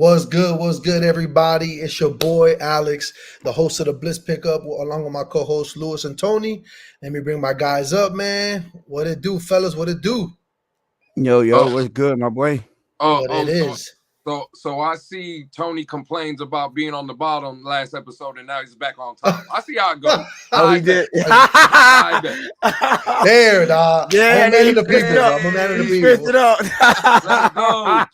What's good, everybody? It's your boy Alex, the host of the Bliss Pickup, along with my co-hosts Lewis and Tony. Let me bring my guys up, man. What it do, fellas? What it do? Yo, Oh, what's good, my boy? oh, What it oh, so, is? so I see Tony complains about being on the bottom last episode, and now he's back on top. I see how it goes. Oh, he I bet. did. I bet. There, dog. I'm Yeah, a man of he the switched people, it bro. up. I'm a man of the He switched people. it up. Let's go.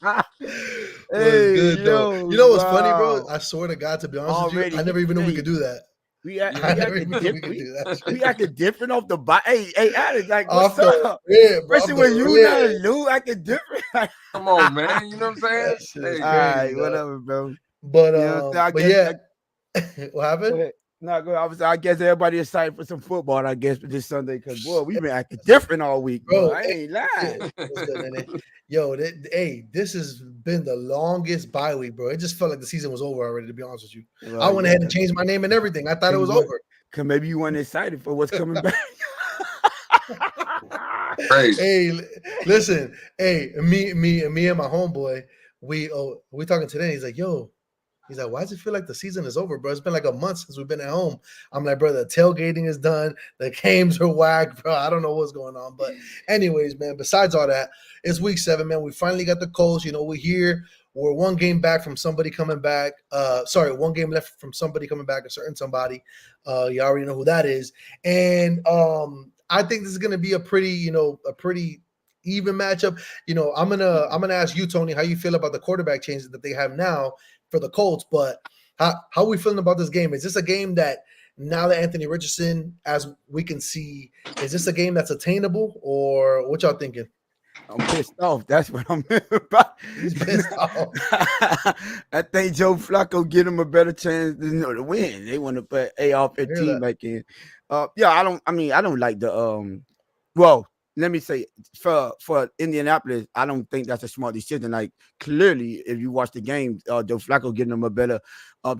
What's Hey, good though? yo, You know what's funny, bro? wow. I swear to God, to be honest with you, Already, I never even knew we hey, could do that. I we never acted even knew we different. could do that We shit. acted different off the bot. Hey, Alex, like, what's Off the up? rip, bro. Off Especially the when you rip. not Lou acting different. Come on, man. You know what I'm saying? That shit is Hey, All crazy, right, dog. whatever, bro. But You know what I'm saying? but yeah, what Go happened? ahead. No, go ahead. I guess everybody excited for some football, I guess, for this Sunday, because, boy, we've been acting different all week, bro. Bro, I ain't lying. what's good, Nene? Yo, hey, this has been the longest bye week, bro. It just felt like the season was over already, to be honest with you. I Well, went yeah, ahead and changed my name and everything. I thought it was over. because maybe you weren't excited for what's coming back. crazy. Hey, listen, hey, me and my homeboy, we talking today. He's like, yo, he's like, why does it feel like the season is over, bro? It's been like a month since we've been at home. I'm like, bro, the tailgating is done. The games are whack, bro. I don't know what's going on. But anyways, man, besides all that, it's week 7, man. We finally got the Colts. You know, we're here. We're one game back from somebody coming back. One game left from somebody coming back, a certain somebody. You already know who that is. And I think this is gonna be a pretty even matchup. You know, I'm gonna ask you, Tony, how you feel about the quarterback changes that they have now for the Colts, but how are we feeling about this game? Is this a game that now that Anthony Richardson, as we can see, is this a game that's attainable, or what y'all thinking? I'm pissed off. That's what I'm about. He's pissed off. I think Joe Flacco get him a better chance to win. They want to put AR-15 back in. Yeah, I don't like the well, let me say for Indianapolis, I don't think that's a smart decision. Like, clearly, if you watch the game, Joe Flacco getting them a better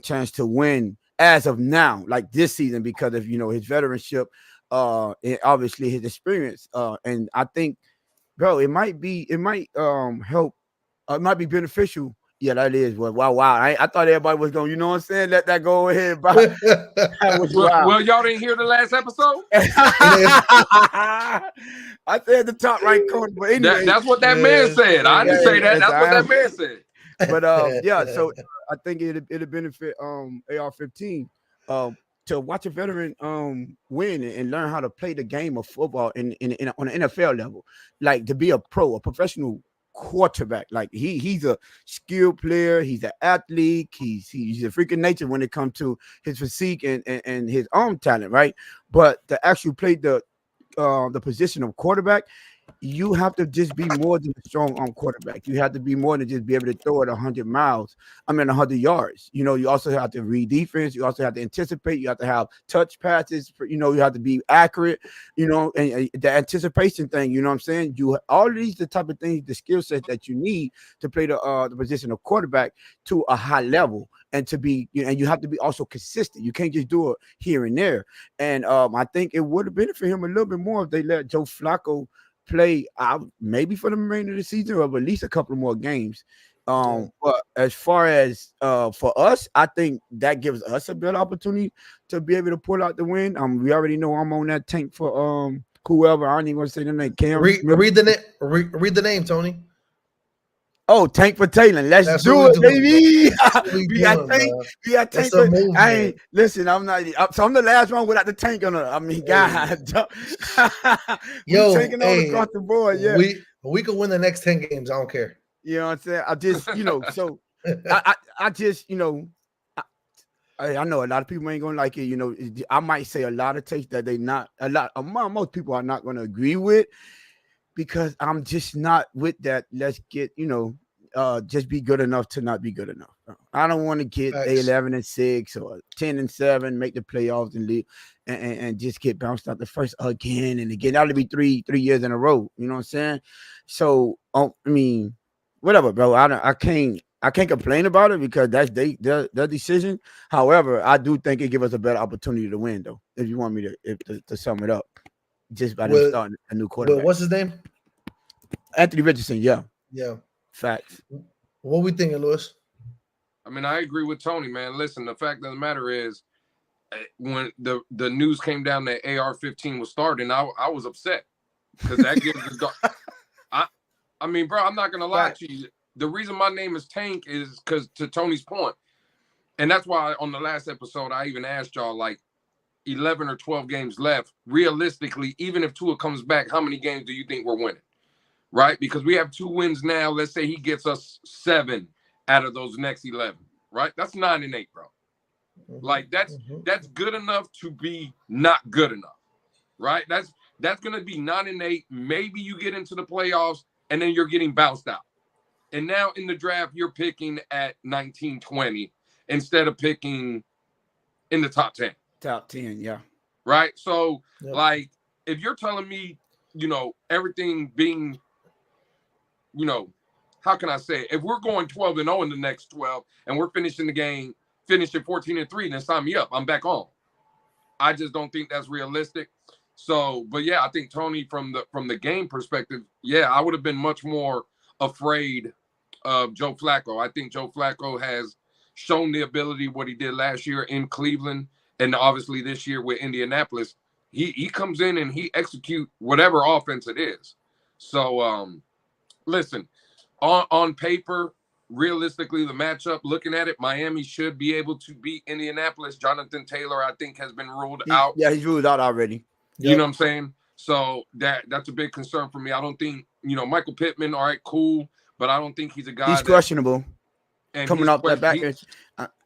chance to win as of now, like this season, because of his veteranship, and obviously his experience. And I think, bro, it might help. It might be beneficial. Yeah, that is. Wow. I thought everybody was going, you know what I'm saying? Let that go ahead. But that was wild. Well, y'all didn't hear the last episode? I said the top right corner, but anyway. That's what that man said. I didn't say that. That's what that man said. But yeah, so I think it'll benefit AR-15 to watch a veteran win and learn how to play the game of football on an NFL level, like to be a professional quarterback. Like he's a skilled player, he's an athlete, he's a freaking nature when it comes to his physique and his arm talent, right? But to actually play the position of quarterback, you have to just be more than a strong arm quarterback. You have to be more than just be able to throw it 100 yards. You also have to read defense. You also have to anticipate. You have to have touch passes. You have to be accurate, and the anticipation thing, you know what I'm saying? All of these the type of things, the skill set that you need to play the position of quarterback to a high level, and to be, and you have to be also consistent. You can't just do it here and there. And I think it would have benefited him a little bit more if they let Joe Flacco play out maybe for the remainder of the season, or at least a couple more games. But as far as for us, I think that gives us a better opportunity to be able to pull out the win. We already know I'm on that tank for whoever. I don't even want to say the name. Cam read the name, Tony. Oh, Tank for Taylor. Let's do it, baby. We got Tank for. Listen. I'm not. So I'm the last one without the tank on it. I mean, God. Yo, tanking all across the board. Yeah, we could win the next 10 games. I don't care. You know what I'm saying? I just, so I just, I know a lot of people ain't gonna like it. I might say a lot of takes that most people are not gonna agree with, because I'm just not with that. Let's get, just be good enough to not be good enough. I don't want to get 11-6 or 10-7, make the playoffs and leave, and just get bounced out the first again and again. That'll be three years in a row. You know what I'm saying? So, I mean, whatever, bro. I can't complain about it, because that's their decision. However, I do think it gives us a better opportunity to win, though. If you want me to sum it up, just by them starting a new quarterback. What's his name? Anthony Richardson. Yeah. Yeah. Facts. What we thinking, Lewis? I mean, I agree with Tony, man. Listen, the fact of the matter is, when the news came down that AR-15 was starting, I was upset because that gives the I mean, bro, I'm not gonna lie to you. The reason my name is Tank is because, to Tony's point, and that's why on the last episode I even asked y'all, like, 11 or 12 games left. Realistically, even if Tua comes back, how many games do you think we're winning? Right? Because we have 2 wins now. Let's say he gets us 7 out of those next 11. Right? That's 9-8, bro. Like that's good enough to be not good enough. Right? That's gonna be 9-8. Maybe you get into the playoffs and then you're getting bounced out. And now in the draft, you're picking at 19-20 instead of picking in the top 10. Top 10, yeah. Right? So, like, if you're telling me, everything being, how can I say it? If we're going 12-0 in the next 12 and we're finishing the game, finishing 14-3, then sign me up. I'm back on. I just don't think that's realistic. So, but yeah, I think Tony, from the game perspective, yeah, I would have been much more afraid of Joe Flacco. I think Joe Flacco has shown the ability, what he did last year in Cleveland, and obviously this year with Indianapolis. He comes in and he execute whatever offense it is. So, listen, on paper, realistically, the matchup, looking at it, Miami should be able to beat Indianapolis. Jonathan Taylor, I think, has been ruled out. Yeah, he's ruled out already. You know what I'm saying? So that's a big concern for me. I don't think, Michael Pittman, all right, cool, but I don't think he's a guy. He's questionable. And coming off that back,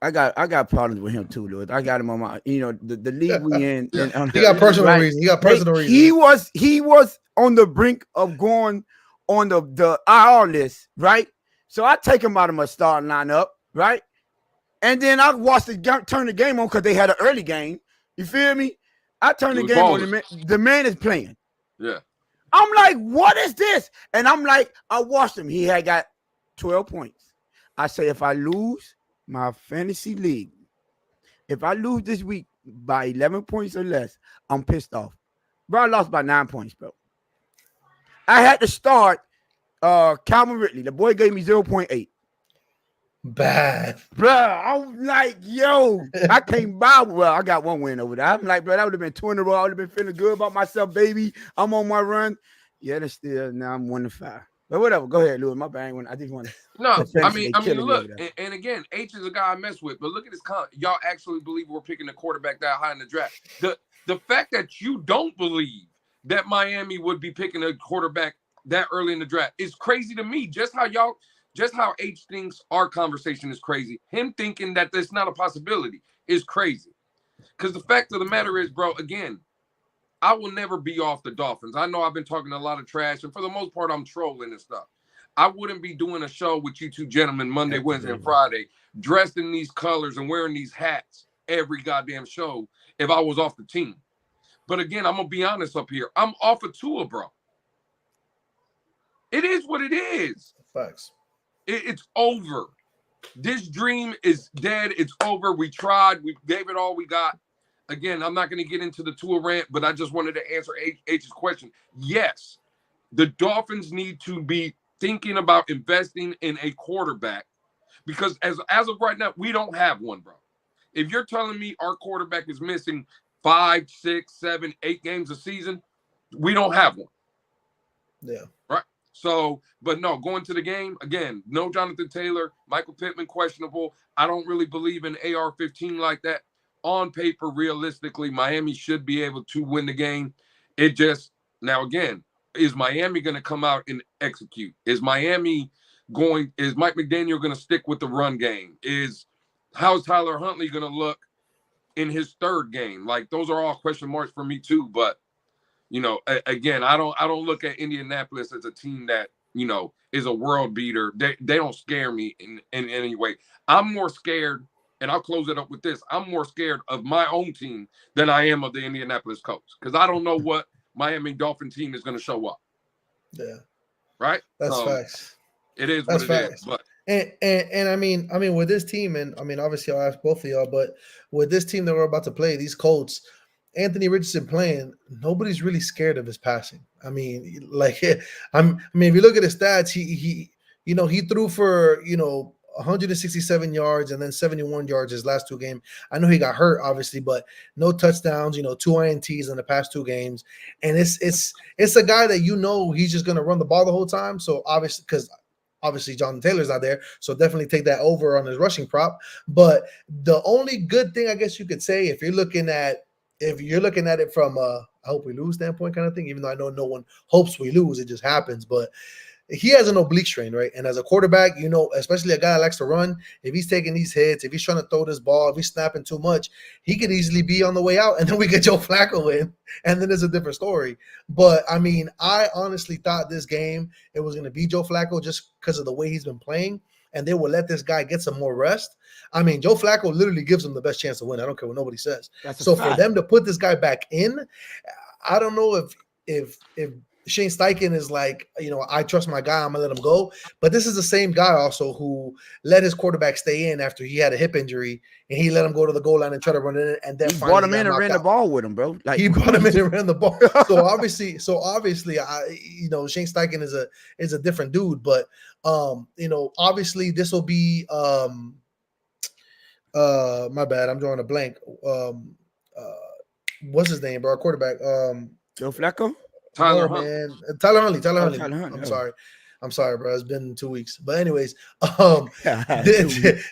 I got problems with him too, Lewis. I got him on my, the league we in. Yeah. He got personal reasons. He got personal reasons. He was on the brink of going on the IR list, right? So I take him out of my starting lineup, right? And then I watched turn the game on because they had an early game. You feel me? I turn the game on. The man is playing. Yeah. I'm like, what is this? And I'm like, I watched him. He had got 12 points. I say, if I lose my fantasy league, if I lose this week by 11 points or less, I'm pissed off. Bro, I lost by 9 points, bro. I had to start Calvin Ridley. The boy gave me 0.8. Bad. Bro, I'm like, yo, I can't buy. Well, I got 1 win over there. I'm like, bro, that would have been 2 in a row. I would have been feeling good about myself, baby. I'm on my run. Yeah, that's still, now I'm 1-5. But whatever, go ahead, Louis. My bad. I just want to. No, I mean, look, and again, H is a guy I mess with, but look at his y'all actually believe we're picking a quarterback that high in the draft. The fact that you don't believe that Miami would be picking a quarterback that early in the draft is crazy to me. Just how H thinks our conversation is crazy. Him thinking that that's not a possibility is crazy. Because the fact of the matter is, bro, again, I will never be off the Dolphins. I know I've been talking a lot of trash, and for the most part, I'm trolling and stuff. I wouldn't be doing a show with you two gentlemen Monday, Wednesday, and Friday, dressed in these colors and wearing these hats every goddamn show if I was off the team. But again, I'm going to be honest up here. I'm off of Tua, bro. It is what it is. Facts. It's over. This dream is dead. It's over. We tried. We gave it all we got. Again, I'm not going to get into the Tua rant, but I just wanted to answer H's question. Yes, the Dolphins need to be thinking about investing in a quarterback because as of right now, we don't have one, bro. If you're telling me our quarterback is missing 5, 6, 7, 8 games a season, we don't have one. Yeah. Right. So, but no, going to the game, again, no Jonathan Taylor, Michael Pittman, questionable. I don't really believe in AR-15 like that. On paper, realistically, Miami should be able to win the game. It just, now again, is Miami going to come out and execute? Is Mike McDaniel going to stick with the run game? How's Tyler Huntley going to look in his third game? Like, those are all question marks for me too. But, again, I don't look at Indianapolis as a team that, is a world beater. They don't scare me in any way. I'm more scared. And I'll close it up with this. I'm more scared of my own team than I am of the Indianapolis Colts because I don't know what Miami Dolphin team is going to show up. Yeah. Right? That's facts. It is what it is. But and I mean, with this team, and I mean, obviously I'll ask both of y'all, but with this team that we're about to play, these Colts, Anthony Richardson playing, nobody's really scared of his passing. I mean, if you look at his stats, he threw for, 167 yards and then 71 yards his last two games. I know he got hurt, obviously, but no touchdowns. 2 INTs in the past 2 games, and it's a guy that he's just gonna run the ball the whole time. So obviously Jonathan Taylor's not there, so definitely take that over on his rushing prop. But the only good thing I guess you could say, if you're looking at it from a I hope we lose standpoint kind of thing, even though I know no one hopes we lose, it just happens, but he has an oblique strain, right? And as a quarterback, especially a guy that likes to run, if he's taking these hits, if he's trying to throw this ball, if he's snapping too much, he could easily be on the way out. And then we get Joe Flacco in, and then it's a different story. But, I mean, I honestly thought this game, it was going to be Joe Flacco just because of the way he's been playing, and they will let this guy get some more rest. I mean, Joe Flacco literally gives him the best chance to win. I don't care what nobody says. So for them to put this guy back in, I don't know if Shane Steichen is like, I trust my guy, I'm gonna let him go. But this is the same guy also who let his quarterback stay in after he had a hip injury, and he let him go to the goal line and try to run it in, and then he brought him in and ran the ball with him, bro. Like he brought him in and ran the ball. So obviously, Shane Steichen is a different dude. But obviously this will be my bad, I'm drawing a blank. What's his name, bro? Our quarterback. Joe Flacco. Tyler Huntley. I'm sorry, bro. It's been 2 weeks. But anyways,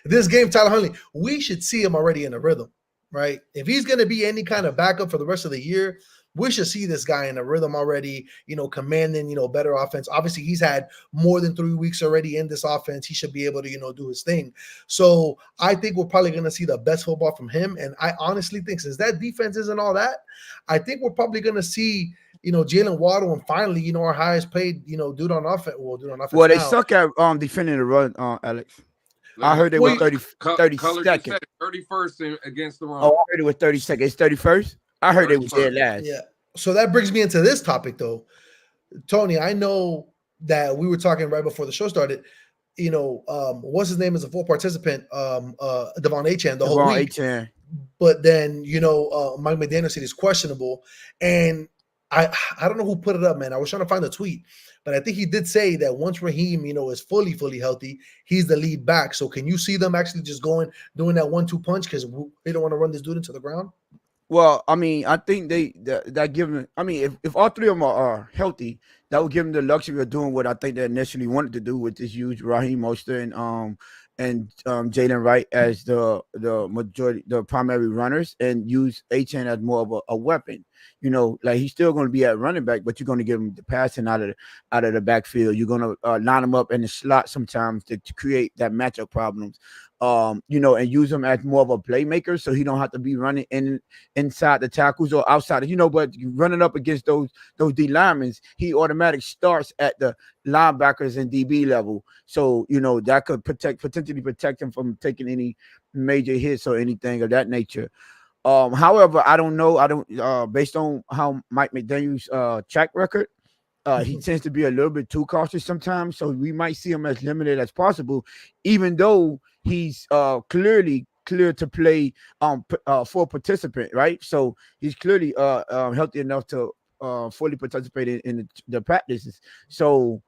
this game, Tyler Huntley, we should see him already in a rhythm, right? If he's going to be any kind of backup for the rest of the year, we should see this guy in a rhythm already, commanding, better offense. Obviously, he's had more than 3 weeks already in this offense. He should be able to, do his thing. So I think we're probably going to see the best football from him. And I honestly think since that defense isn't all that, I think we're probably going to see Jalen Waddle and finally, our highest paid, dude on offense. Well, they suck at defending the run, Alex. I heard they were 32nd. 31st against the run. Oh, I heard it was 32nd. It's 31st? I heard 31st. They was dead last. Yeah. So that brings me into this topic, though. Tony, I know that we were talking right before the show started. What's his name is a full participant, Devon Achane, the whole week. Achane. But then, Mike McDaniel said he's questionable. And I don't know who put it up, man. I was trying to find the tweet, but I think he did say that once Raheem, is fully healthy, he's the lead back. So can you see them actually just doing that 1-2 punch because they don't want to run this dude into the ground? Well, I mean, I think that give them. I mean, if all three of them are healthy, that would give them the luxury of doing what I think they initially wanted to do with this huge Raheem Mostert and Jalen Wright as the majority, the primary runners, and use Achane as more of a weapon. Like he's still going to be at running back, but you're going to give him the passing out of the backfield. You're going to line him up in the slot sometimes to create that matchup problems. And use him as more of a playmaker, so he don't have to be running inside the tackles or outside. But running up against those D linemen, he automatically starts at the linebackers and DB level. So that could potentially protect him from taking any major hits or anything of that nature. However, I don't know. Based on how Mike McDaniel's track record, he tends to be a little bit too cautious sometimes. So we might see him as limited as possible, even though he's clearly clear to play full participant, right? So he's clearly healthy enough to fully participate in the practices. So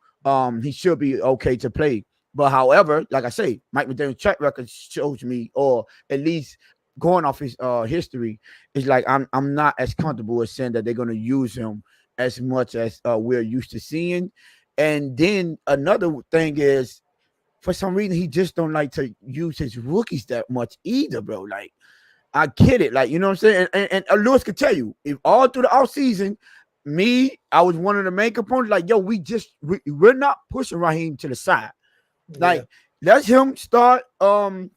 he should be okay to play. But however, like I say, Mike McDaniel's track record shows me, or at least going off his history, is like I'm not as comfortable as saying that they're going to use him as much as we're used to seeing. And then another thing is, for some reason, he just don't like to use his rookies that much either, bro. Like, I get it. Like, you know what I'm saying? And Lewis could tell you, if all through the offseason, I was one of the main components, like, yo, we're not pushing Raheem to the side. Like, let him start on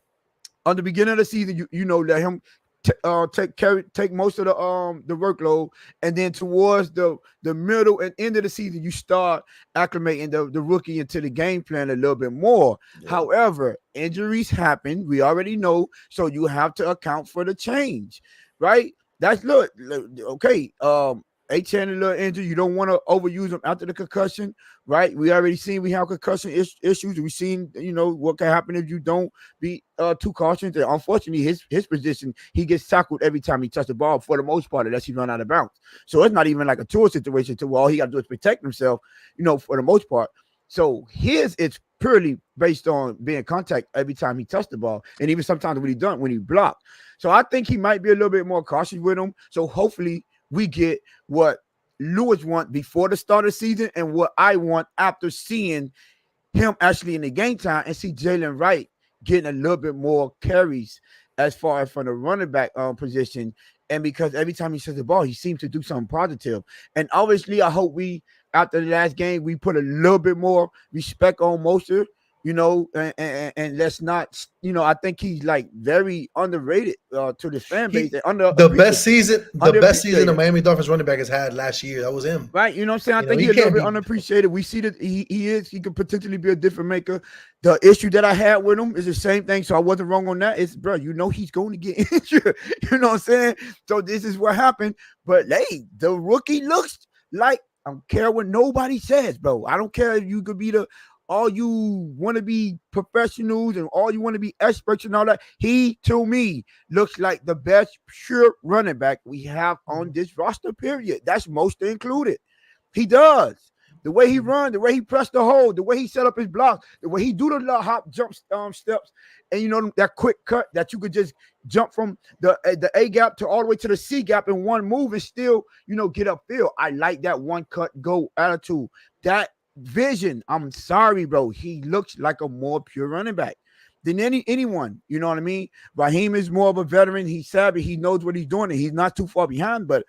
the beginning of the season, let him take most of the workload, and then towards the middle and end of the season, you start acclimating the rookie into the game plan a little bit more. Yeah. However, injuries happen, we already know, so you have to account for the change, right? That's okay. Achane a little injury. You don't want to overuse him after the concussion, right? We already seen we have concussion issues. We've seen, what can happen if you don't be too cautious. And unfortunately, his position, he gets tackled every time he touches the ball for the most part, unless he run out of bounds. So it's not even like a tour situation to where all he got to do is protect himself, for the most part. So his it's purely based on being contact every time he touched the ball, and even sometimes when he blocked. So I think he might be a little bit more cautious with him. So hopefully we get what Lewis want before the start of the season and what I want after seeing him actually in the game time, and see Jalen Wright getting a little bit more carries as far as from the running back position. And because every time he says the ball, he seems to do something positive. And obviously, I hope we, after the last game, we put a little bit more respect on Mostert, and let's not, I think he's like very underrated to the fan base. The best season of underappreciated. Miami Dolphins running back has had last year. That was him. Right, you know what I'm saying? I think he he's a little can't bit be. unappreciated. We see that he could potentially be a difference maker. The issue that I had with him is the same thing, so I wasn't wrong on that. It's, bro, he's going to get injured. You know what I'm saying? So this is what happened. But hey, the rookie looks like, I don't care what nobody says, bro. I don't care if you could be all you want to be professionals and all you want to be experts and all that. He, to me, looks like the best pure running back we have on this roster, period. That's most included. He does. The way he run, the way he pressed the hole, the way he set up his block, the way he do the little hop jump steps, and that quick cut that you could just jump from the A gap to all the way to the C gap in one move and still, get upfield. I like that one cut go attitude. That vision, I'm sorry, bro. He looks like a more pure running back than anyone. You know what I mean? Raheem is more of a veteran. He's savvy. He knows what he's doing, and he's not too far behind. But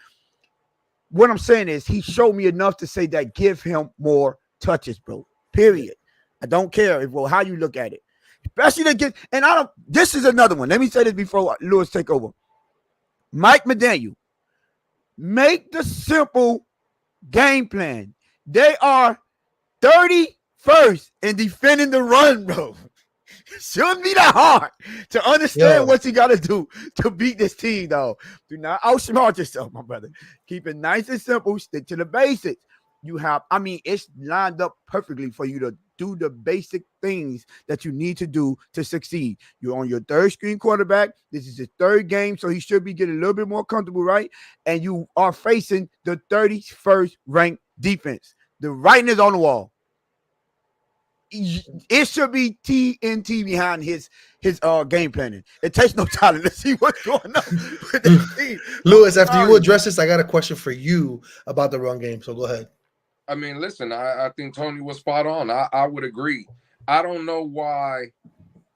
what I'm saying is he showed me enough to say that give him more touches, bro. Period. I don't care how you look at it. Especially this is another one. Let me say this before Lewis take over. Mike McDaniel, make the simple game plan. They are 31st in defending the run, bro. Shouldn't be that hard to understand what you got to do to beat this team, though. Do not outsmart yourself, my brother. Keep it nice and simple. Stick to the basics. It's lined up perfectly for you to do the basic things that you need to do to succeed. You're on your third string quarterback. This is his third game, so he should be getting a little bit more comfortable, right? And you are facing the 31st ranked defense. The writing is on the wall. It should be TNT behind his game planning. It takes no time. Let's see what's going on with this team. Lewis, after you address this, I got a question for you about the run game. So go ahead. I mean, listen, I think Tony was spot on. I would agree. I don't know why.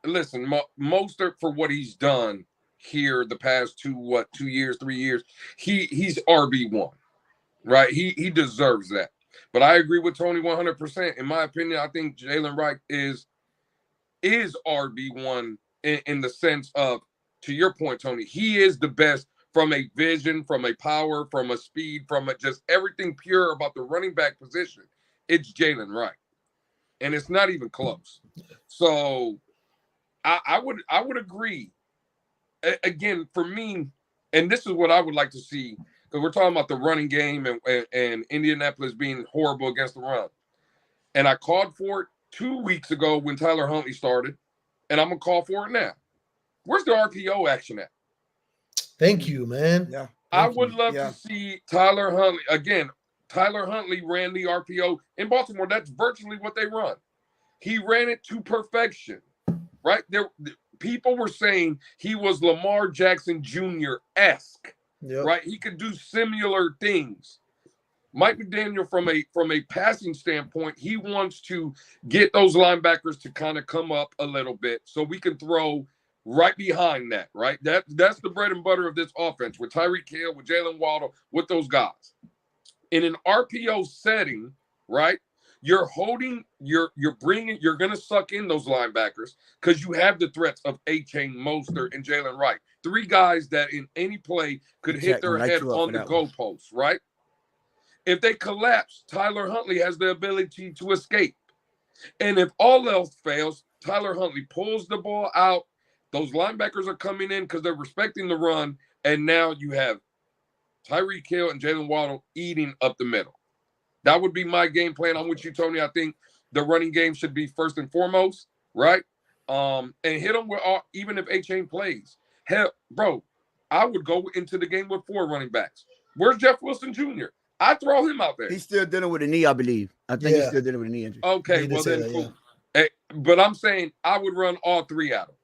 Listen, Mostert, for what he's done here the past 2 years, 3 years, he's RB1, right? He deserves that. But I agree with Tony 100%. In my opinion, I think Jalen Wright is RB1 in the sense of, to your point, Tony, he is the best from a vision, from a power, from a speed, from just everything pure about the running back position. It's Jalen Wright. And it's not even close. So I would agree. Again, for me, and this is what I would like to see, because we're talking about the running game and Indianapolis being horrible against the run. And I called for it 2 weeks ago when Tyler Huntley started, and I'm going to call for it now. Where's the RPO action at? Thank you, man. Yeah. I would love to see Tyler Huntley. Again, Tyler Huntley ran the RPO in Baltimore. That's virtually what they run. He ran it to perfection, right? People were saying he was Lamar Jackson Jr.-esque. Yep. Right, he could do similar things. Mike McDaniel, from a passing standpoint, he wants to get those linebackers to kind of come up a little bit so we can throw right behind that. Right, that's the bread and butter of this offense with Tyreek Hill, with Jalen Waddle, with those guys. In an RPO setting, right, you're going to suck in those linebackers because you have the threats of A-Chain, Mostert, and Jalen Wright. 3 guys that in any play could hit their head on the goalpost, right? If they collapse, Tyler Huntley has the ability to escape. And if all else fails, Tyler Huntley pulls the ball out. Those linebackers are coming in because they're respecting the run. And now you have Tyreek Hill and Jalen Waddle eating up the middle. That would be my game plan. I'm with you, Tony. I think the running game should be first and foremost, right? And hit them with even if A-Chain plays. Hell, bro, I would go into the game with 4 running backs. Where's Jeff Wilson Jr.? I throw him out there. He's still dealing with a knee, I believe. I think he's Yeah. still dealing with a knee injury. Okay, He did well say then that, cool. Hey, but I'm saying I would run all three at him,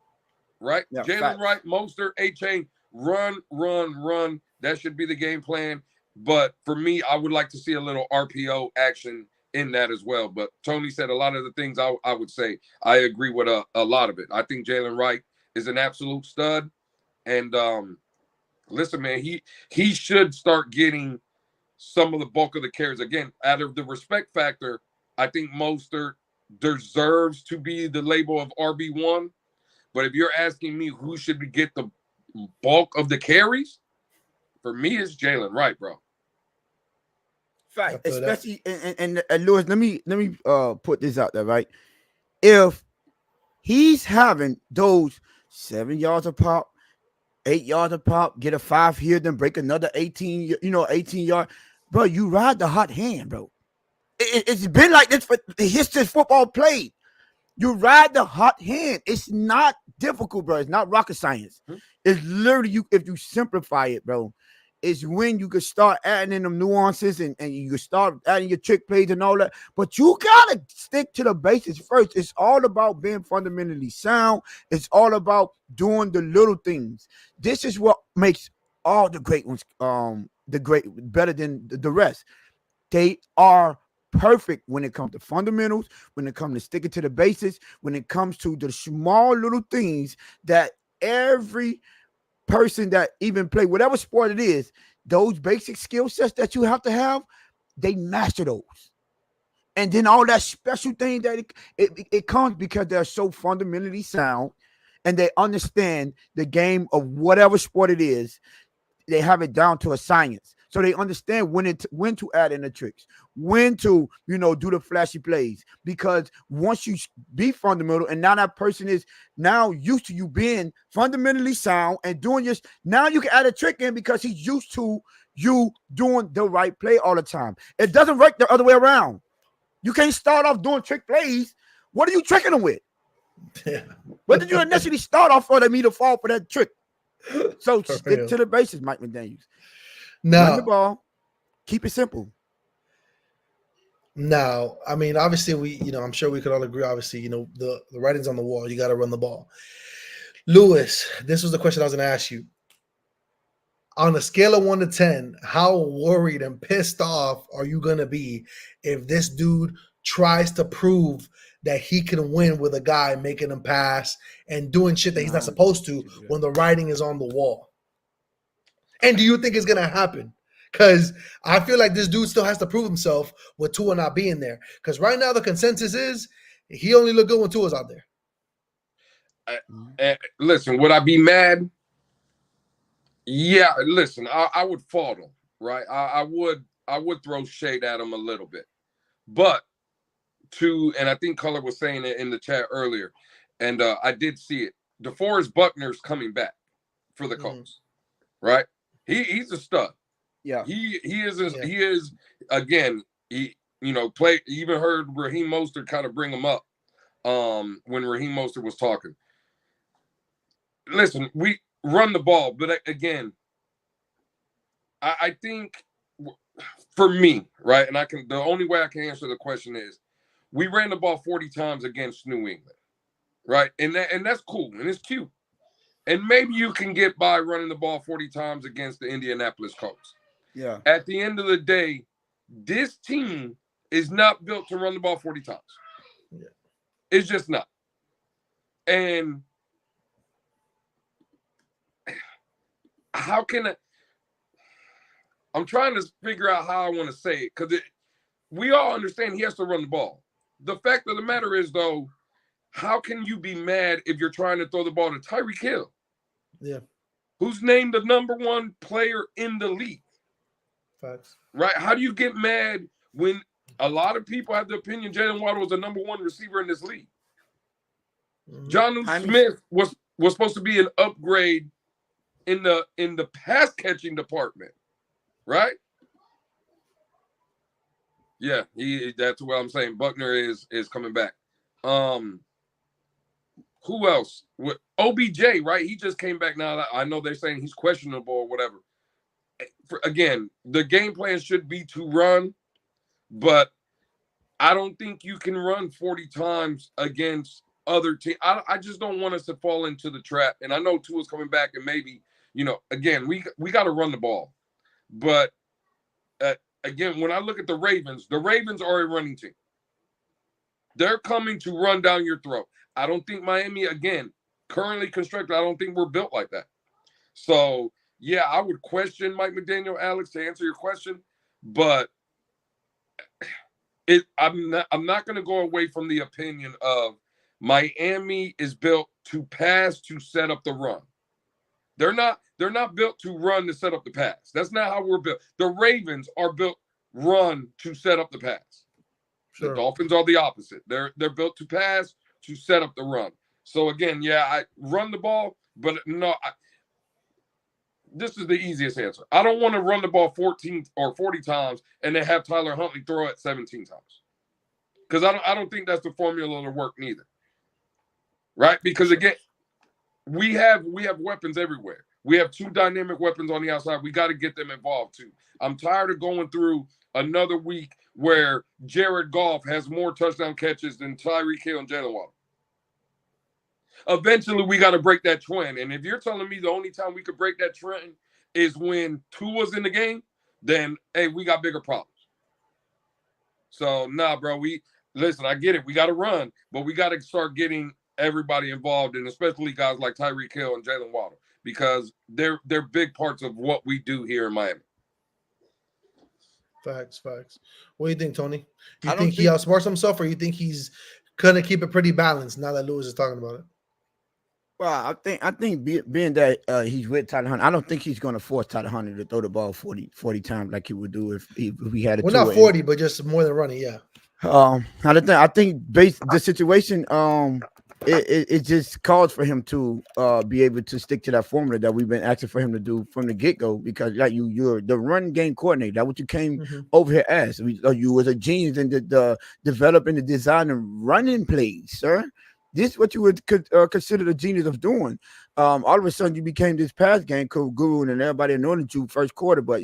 right? Yeah, Jalen facts. Wright, Mostert, A-Chain, run. That should be the game plan. But for me, I would like to see a little RPO action in that as well. But Tony said a lot of the things I would say. I agree with a lot of it. I think Jalen Wright is an absolute stud. And listen, man, he should start getting some of the bulk of the carries. Again, out of the respect factor, I think Mostert deserves to be the label of RB1. But if you're asking me who should get the bulk of the carries, for me, it's Jalen Wright, bro. Fact, I feel that. especially and Lewis, let me put this out there, right? If he's having those 7 yards a pop, 8 yards a pop, get a 5 here, then break another 18, 18 yard, bro, you ride the hot hand, bro. It's been like this for the history of football played. You ride the hot hand. It's not difficult, bro. It's not rocket science. It's literally if you simplify it, bro. It's when you can start adding in them nuances and you can start adding your trick plays and all that. But you gotta stick to the basics first. It's all about being fundamentally sound. It's all about doing the little things. This is what makes all the great ones better than the rest. They are perfect when it comes to fundamentals, when it comes to sticking to the basics, when it comes to the small little things that every person that even play whatever sport it is, those basic skill sets that you have to have, they master those. And then all that special thing that it comes because they're so fundamentally sound and they understand the game of whatever sport it is. They have it down to a science. So they understand when to add in the tricks, when to, do the flashy plays. Because once you be fundamental and now that person is now used to you being fundamentally sound and doing just, now you can add a trick in because he's used to you doing the right play all the time. It doesn't work the other way around. You can't start off doing trick plays. What are you tricking them with? Yeah. What did you initially start off for me to fall for that trick? So stick to the basics, Mike McDaniels. Now, run the ball, keep it simple. Now, I mean, obviously, I'm sure we could all agree. Obviously, the writing's on the wall. You got to run the ball. Lewis, this was the question I was going to ask you. On a scale of 1 to 10, how worried and pissed off are you going to be if this dude tries to prove that he can win with a guy making him pass and doing shit that he's not supposed to when the writing is on the wall? And do you think it's going to happen? Because I feel like this dude still has to prove himself with Tua not being there. Because right now the consensus is he only look good when Tua's out there. Listen, would I be mad? Yeah, listen, I would fault him, right? I would throw shade at him a little bit. But and I think Color was saying it in the chat earlier, and I did see it. DeForest Buckner's coming back for the Colts, right? He's a stud. Yeah, he is again. He play. Even heard Raheem Mostert kind of bring him up when Raheem Mostert was talking. Listen, we run the ball, but again, I think for me, right, and the only way I can answer the question is we ran the ball 40 times against New England, right, and that's cool and it's cute, and maybe you can get by running the ball 40 times against the Indianapolis Colts. Yeah. At the end of the day, this team is not built to run the ball 40 times. Yeah. It's just not. And how can I'm trying to figure out how I want to say it because we all understand he has to run the ball. The fact of the matter is, though, how can you be mad if you're trying to throw the ball to Tyreek Hill? Yeah. Who's named the #1 player in the league? Facts. Right? How do you get mad when a lot of people have the opinion Jalen Waddle was the #1 receiver in this league? Mm-hmm. Jonnu Smith was supposed to be an upgrade in the pass catching department, right? Yeah, that's what I'm saying. Buckner is coming back. Who else? OBJ, right? He just came back now. I know they're saying he's questionable or whatever. again, the game plan should be to run, but I don't think you can run 40 times against other teams. I just don't want us to fall into the trap. And I know Tua's coming back, and maybe, again, we got to run the ball. But again, when I look at the Ravens are a running team. They're coming to run down your throat. I don't think Miami, again, currently constructed, I don't think we're built like that. So, yeah, I would question Mike McDaniel, Alex, to answer your question, but I'm not going to go away from the opinion of Miami is built to pass to set up the run. They're not built to run to set up the pass. That's not how we're built. The Ravens are built run to set up the pass. Sure. The Dolphins are the opposite. They're built to pass to set up the run. So again, yeah, I run the ball, but no, this is the easiest answer. I don't want to run the ball 14 or 40 times and then have Tyler Huntley throw it 17 times. Because I don't think that's the formula to work neither. Right? Because again, we have weapons everywhere. We have two dynamic weapons on the outside. We got to get them involved too. I'm tired of going through another week where Jared Goff has more touchdown catches than Tyreek Hill and Jalen Waddle. Eventually, we got to break that trend. And if you're telling me the only time we could break that trend is when Tua's in the game, then, hey, we got bigger problems. So, nah, bro, listen, I get it. We got to run, but we got to start getting everybody involved, and especially guys like Tyreek Hill and Jalen Waddle, because they're big parts of what we do here in Miami. Facts. What do you think, Tony? You think he outsmarts himself, or you think he's gonna keep it pretty balanced now that Lewis is talking about it? Well, I think being that he's with Tyler Huntley, I don't think he's going to force Tyler Huntley to throw the ball 40 times like he would do if we had a not 40, but just more than running, yeah. I think based the situation, it just calls for him to be able to stick to that formula that we've been asking for him to do from the get-go, because like you're the run game coordinator. That's what you came over here as. You was a genius in the developing, the design, and running plays, sir. This is what you would consider the genius of doing. All of a sudden, you became this pass game guru, and everybody anointed you first quarter. But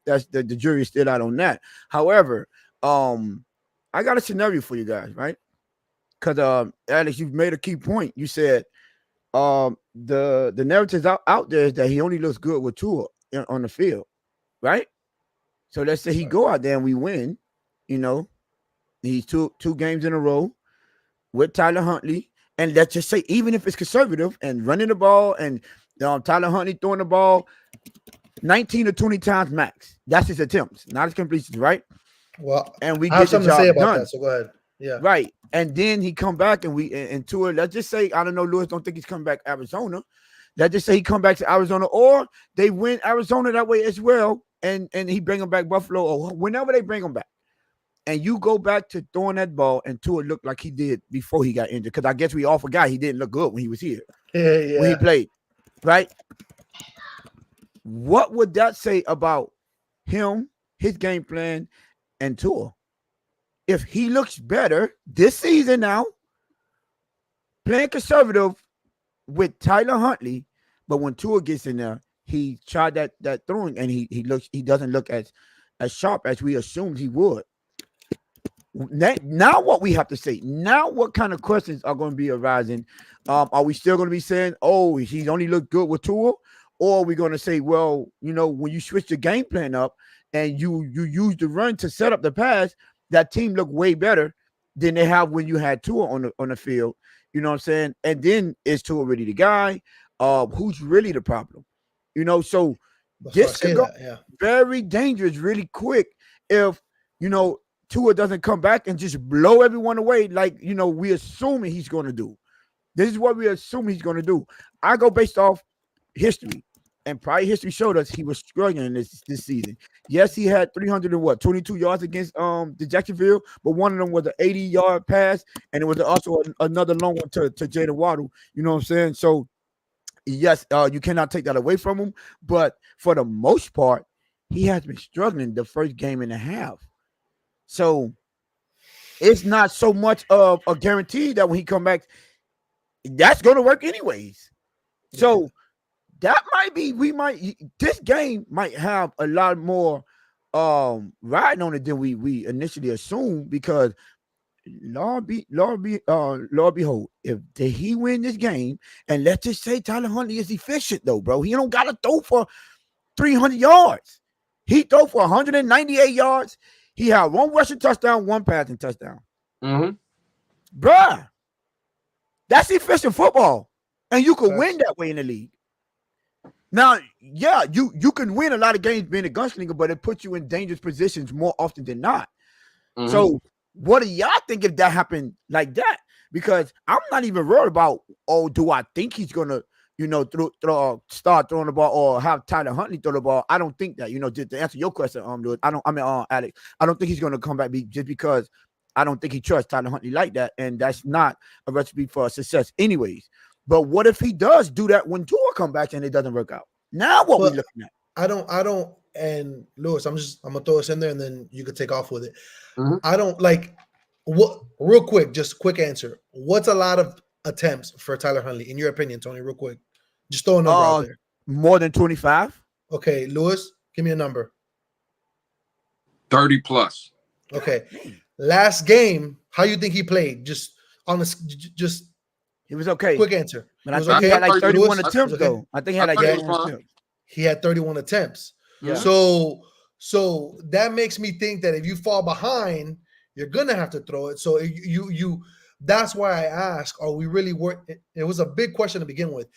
that's the jury is still out on that. However, I got a scenario for you guys, right? Because Alex, you've made a key point. You said the narrative out there is that he only looks good with Tua on the field, right? So let's say he go out there and we win. He's two games in a row with Tyler Huntley, and let's just say even if it's conservative and running the ball and Tyler Huntley throwing the ball 19 or 20 times max. That's his attempts, not his completions, right? Well, and we I have something to say about that, so go ahead. Yeah. Right. And then he come back and Tua, let's just say, I don't know, Lewis don't think he's coming back to Arizona. Let's just say he come back to Arizona, or they win Arizona that way as well, and he bring him back Buffalo, or whenever they bring him back. And you go back to throwing that ball, and Tua looked like he did before he got injured. Because I guess we all forgot he didn't look good when he was here. Yeah. When he played. Right? What would that say about him, his game plan, and Tua? If he looks better this season now, playing conservative with Tyler Huntley, but when Tua gets in there, he tried that throwing, and he doesn't look as sharp as we assumed he would. Now what we have to say, now what kind of questions are going to be arising? Are we still going to be saying, oh, he's only looked good with Tua? Or are we going to say, well, when you switch the game plan up and you use the run to set up the pass, that team looked way better than they have when you had Tua on the field. You know what I'm saying? And then is Tua really the guy? Who's really the problem? So this could go very dangerous really quick if, Tua doesn't come back and just blow everyone away like, we assuming he's going to do. This is what we assume he's going to do. I go based off history. And prior history showed us he was struggling this season. Yes, he had 22 yards against the Jacksonville, but one of them was an 80-yard pass, and it was also another long one to Jalen Waddle. You know what I'm saying? So, yes, you cannot take that away from him. But for the most part, he has been struggling the first game and a half. So, it's not so much of a guarantee that when he come back, that's going to work anyways. So, that might be. This game might have a lot more riding on it than we initially assumed, because Lord behold, if he win this game, and let's just say Tyler Huntley is efficient though, bro. He don't gotta throw for 300 yards. He throw for 198 yards. He had 1 rushing touchdown, 1 passing touchdown. Mm-hmm. Bruh, that's efficient football, and you can win that way in the league. Now, yeah, you can win a lot of games being a gunslinger, but it puts you in dangerous positions more often than not. Mm-hmm. So, what do y'all think if that happened like that? Because I'm not even worried about, do I think he's gonna, start throwing the ball or have Tyler Huntley throw the ball? I don't think that. To answer your question, Alex, I don't think he's gonna come back just because I don't think he trusts Tyler Huntley like that, and that's not a recipe for success, anyways. But what if he does do that when Tua come back and it doesn't work out? Now what we looking at? I don't. And Lewis, I'm gonna throw this in there, and then you could take off with it. Mm-hmm. I don't like what. Real quick, just quick answer. What's a lot of attempts for Tyler Huntley, in your opinion, Tony? Real quick, just throw a number out there. More than 25. Okay, Lewis, give me a number. 30 plus. Okay, last game, how you think he played? Just on the He was okay. Quick answer. But I think he had like 31 attempts, though. I think he had like 31 attempts. He had 31 attempts. Yeah. So that makes me think that if you fall behind, you're gonna have to throw it. So you that's why I ask, are we really it was a big question to begin with.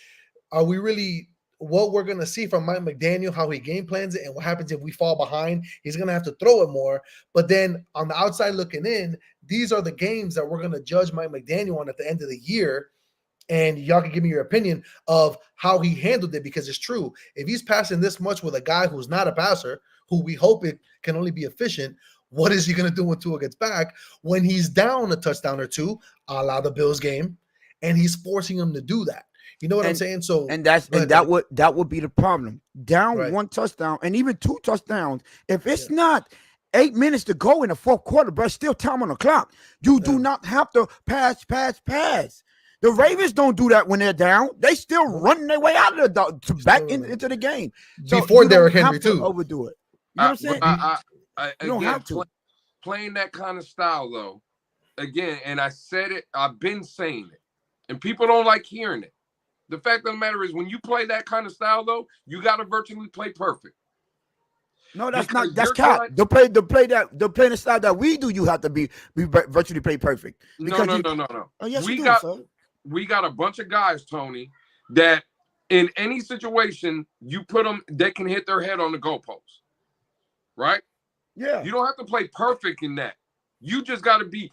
Are we really what we're gonna see from Mike McDaniel, how he game plans it, and what happens if we fall behind? He's gonna have to throw it more. But then on the outside looking in, these are the games that we're gonna judge Mike McDaniel on at the end of the year. And y'all can give me your opinion of how he handled it, because it's true. If he's passing this much with a guy who's not a passer, who we hope it can only be efficient, what is he going to do when Tua gets back when he's down a touchdown or two, a la the Bills game, and he's forcing him to do that? You know what I'm saying? So that would be the problem. Down 1 touchdown and even 2 touchdowns. If it's not 8 minutes to go in the fourth quarter, but still time on the clock, you do not have to pass. The Ravens don't do that when they're down. They still running their way out of the back into the game. So before Derrick Henry too. Overdo it. You know what I'm saying? You don't have to. Playing that kind of style, though, again, and I said it, I've been saying it, and people don't like hearing it. The fact of the matter is, when you play that kind of style, though, you got to virtually play perfect. No, that's not. That's cap. They'll play the style that we do. You have to be virtually play perfect. No. Oh, yes, we got a bunch of guys, Tony, that in any situation you put them, they can hit their head on the goalpost, right? Yeah. You don't have to play perfect in that. You just got to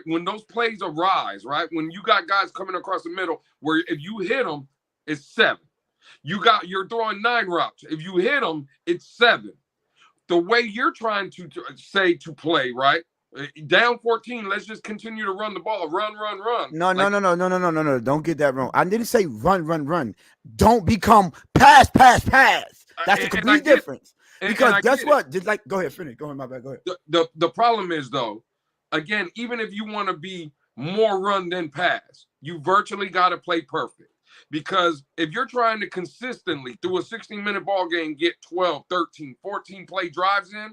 when those plays arise, right? When you got guys coming across the middle where if you hit them, it's 7. You're throwing 9 routes. If you hit them, it's 7. The way you're trying to say to play, right? Down 14, let's just continue to run the ball. Run. No. Don't get that wrong. I didn't say run. Don't become pass. That's a complete difference. Because guess what? Just like, go ahead, finish. Go ahead, my bad. Go ahead. The problem is, though, again, even if you want to be more run than pass, you virtually got to play perfect. Because if you're trying to consistently, through a 16-minute ball game, get 12, 13, 14 play drives in,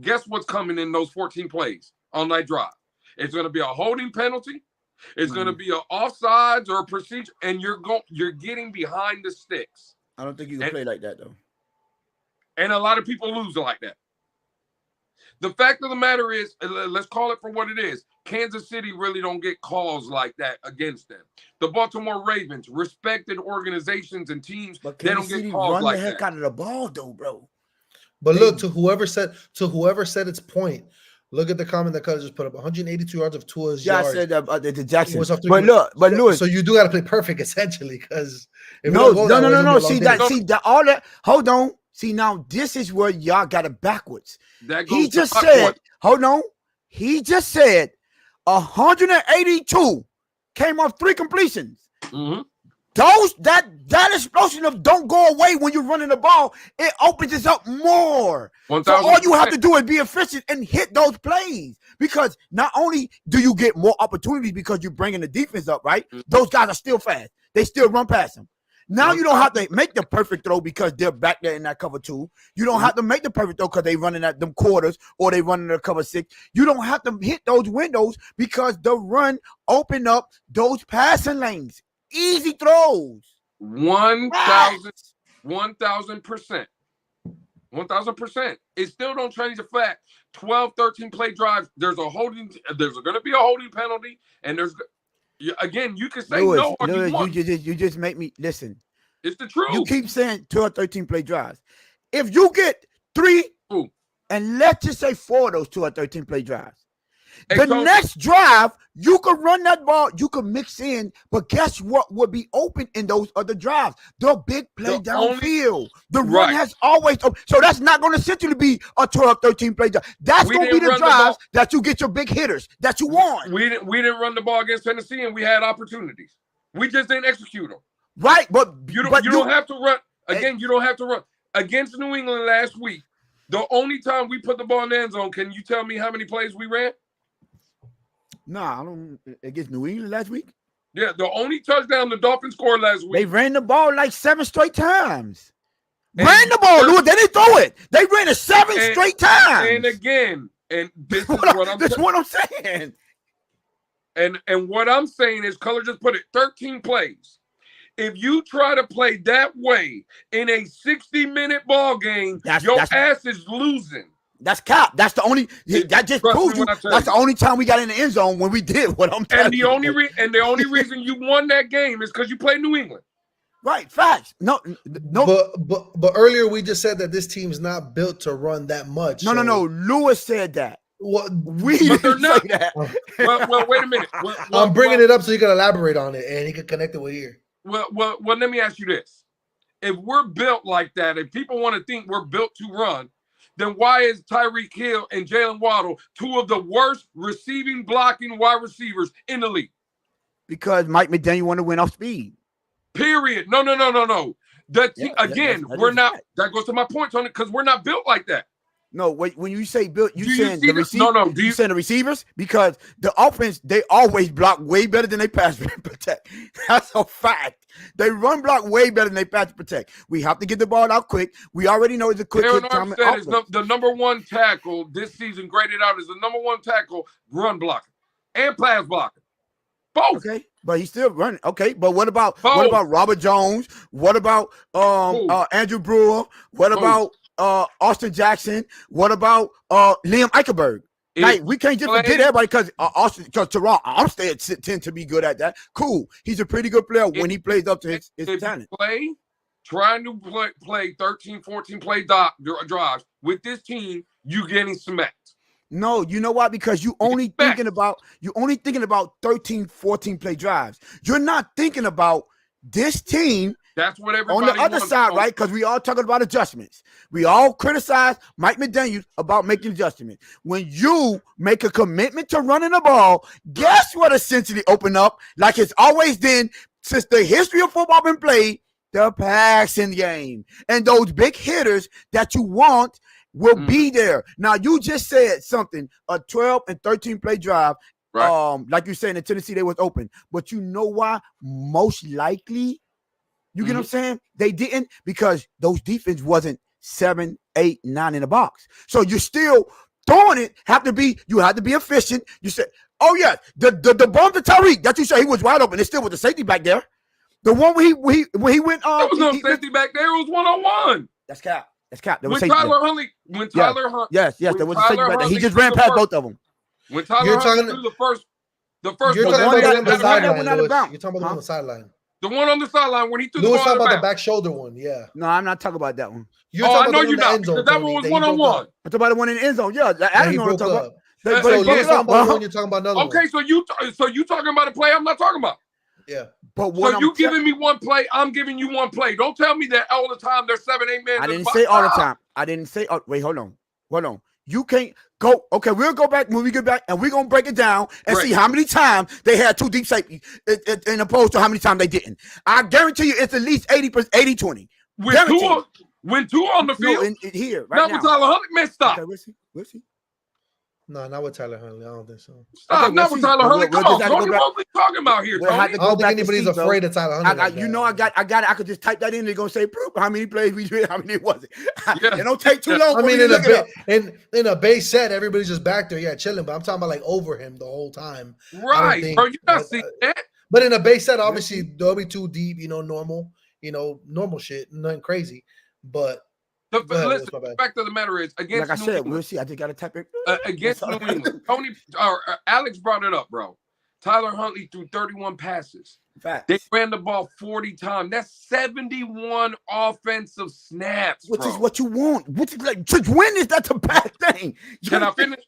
guess what's coming in those 14 plays on that drive? It's going to be a holding penalty. It's going to be an offsides or a procedure, and you're getting behind the sticks. I don't think you can play like that, though. And a lot of people lose like that. The fact of the matter is, let's call it for what it is. Kansas City really don't get calls like that against them. The Baltimore Ravens, respected organizations and teams, they don't get calls like that. Run the heck out of the ball, though, bro. But look, to whoever said its point, look at the comment that Cuz just put up: 182 yards of Tua's yards. I said the Jackson. But Lewis, so you do got to play perfect essentially, because no. See that all that. Hold on. See, now this is where y'all got it backwards. He just said, hold on. He just said 182 came off 3 completions. Mm-hmm. That explosion of don't go away when you're running the ball, it opens it up more. 1, so all you have to do is be efficient and hit those plays, because not only do you get more opportunities because you're bringing the defense up, right? Mm-hmm. Those guys are still fast. They still run past them. Now you don't have to make the perfect throw because they're back there in that cover 2. You don't have to make the perfect throw because they running at them quarters or they running the cover 6. You don't have to hit those windows because the run open up those passing lanes. Easy throws. 1,000%. 1,000%. It still don't change the fact 12, 13 play drives. There's going to be a holding penalty, and again, you can say no. You just make me listen. It's the truth. You keep saying 12, 13 play drives. If you get 3, and let's just say 4 of those 2 or 13 play drives, the next drive, you could run that ball, you could mix in, but guess what would be open in those other drives? The big play downfield. The run has always open. So that's not going to essentially be a 12, 13 play drive. That's going to be the drives that you get your big hitters that you want. We didn't run the ball against Tennessee, and we had opportunities. We just didn't execute them. Right, but you don't have to run. Again, you don't have to run. Against New England last week, the only time we put the ball in the end zone, can you tell me how many plays we ran? Nah, I don't. Against New England last week? Yeah, the only touchdown the Dolphins scored last week. They ran the ball like 7 straight times. Ran the ball, Lewis. They didn't throw it. They ran it 7 straight times. And again, and this is what I'm saying. And what I'm saying is, Color just put it 13 plays. If you try to play that way in a 60-minute ball game, your ass is losing. That's cap. That's the only. That just proves you. That's the only time we got in the end zone when we did what I'm telling you. And the only reason you won that game is because you played New England. Right. Facts. No. But earlier we just said that this team's not built to run that much. No. Lewis said that. Well, we didn't say that. Well, wait a minute. I'm bringing it up so you can elaborate on it and he can connect it with here. Well, let me ask you this. If we're built like that, if people want to think we're built to run, then why is Tyreek Hill and Jalen Waddle 2 of the worst receiving blocking wide receivers in the league? Because Mike McDaniel wanted to win off speed. Period. No. We're not. That goes to my point, Tony, because we're not built like that. No, when you say built, you saying the receivers? No. You saying the receivers? Because the offense, they always block way better than they pass protect. That's a fact. They run block way better than they pass protect. We have to get the ball out quick. We already know it's a quick hit. Aaron Armstead is the number 1 tackle this season, graded out as the number 1 tackle run blocker and pass blocker. Both. Okay, but he's still running. Okay, but what about Robert Jones? What about Andrew Brewer? What about Austin Jackson? What about Liam Eichenberg? Like, we can't just forget everybody because Teron Armstead tend to be good at that. Cool. He's a pretty good player when he plays up to his talent. Trying to play 13, 14 play drives with this team, you getting smacked. No, you know why? Because you only thinking about 13, 14 play drives. You're not thinking about this team. That's what everybody on the other side, right? Because we all talking about adjustments. We all criticize Mike McDaniel about making adjustments. When you make a commitment to running the ball, guess what essentially open up? Like it's always been since the history of football been played, the passing game. And those big hitters that you want will be there. Now, you just said something, a 12 and 13 play drive. Right. Like you said, in Tennessee, they was open. But you know why? Most likely, you get what I'm saying? They didn't because those defense wasn't 7, 8, 9 in the box. So you're still throwing it. You have to be efficient. You said, oh yeah, the bomb to Tyreek that you said he was wide open. It's still with the safety back there. The one when he went there was no safety back there. It was 1-on-1. That's cap. When Tyler Huntley, yes, there was a safety back there. He just ran past both of them. When Tyler Huntley threw the first. You're talking about the one on the sideline. You're talking about the one on the sideline. The one on the sideline when he threw the ball. Talking about the back shoulder one, yeah. No, I'm not talking about that one. You're talking about you're not. Because that one was 1-on-1. I'm talking about the one in the end zone. Yeah, I don't know what I'm talking about. So you're talking about one, you're talking about another one. Okay, so you talking about a play I'm not talking about. Yeah. But so you giving me one play, I'm giving you one play. Don't tell me that all the time there's 7, 8 men. I didn't say all the time. I didn't say wait, hold on. You can't go. Okay, we'll go back when we get back and we're gonna break it down and see how many times they had 2 deep safeties in opposed to how many times they didn't. I guarantee you it's at least 80-20. When two on the field here, right now. Now. Tyler Huntley messed up. Okay, we'll see. No, not with Tyler Huntley. I don't think so. Stop, Okay, not we'll with see. Tyler Huntley. We'll Come on, just have to Tony. go back. What are we talking about here, We'll have Tony? to I don't go back think and anybody's see, bro. afraid of Tyler Huntley. Like You that. know, I got it. I could just type that in. They're gonna say, "Proof how many plays we did, how many was it?" Yeah. It don't take too long. I for mean, me to look it up. in a base set, everybody's just back there, yeah, chilling. But I'm talking about like over him the whole time. Right, think- bro. You're not seeing that. But in a base set, obviously they'll be too deep. Normal. Normal shit, nothing crazy. But Listen, that's my the bad. fact of the matter is, against Like I New said, England, we'll see. I just gotta type it. against That's New all. England, Tony Alex brought it up, bro. Tyler Huntley threw 31 passes. Facts. They ran the ball 40 times. That's 71 offensive snaps, Which bro. is what you want. Which is like to win is that's a bad thing. Can I finish?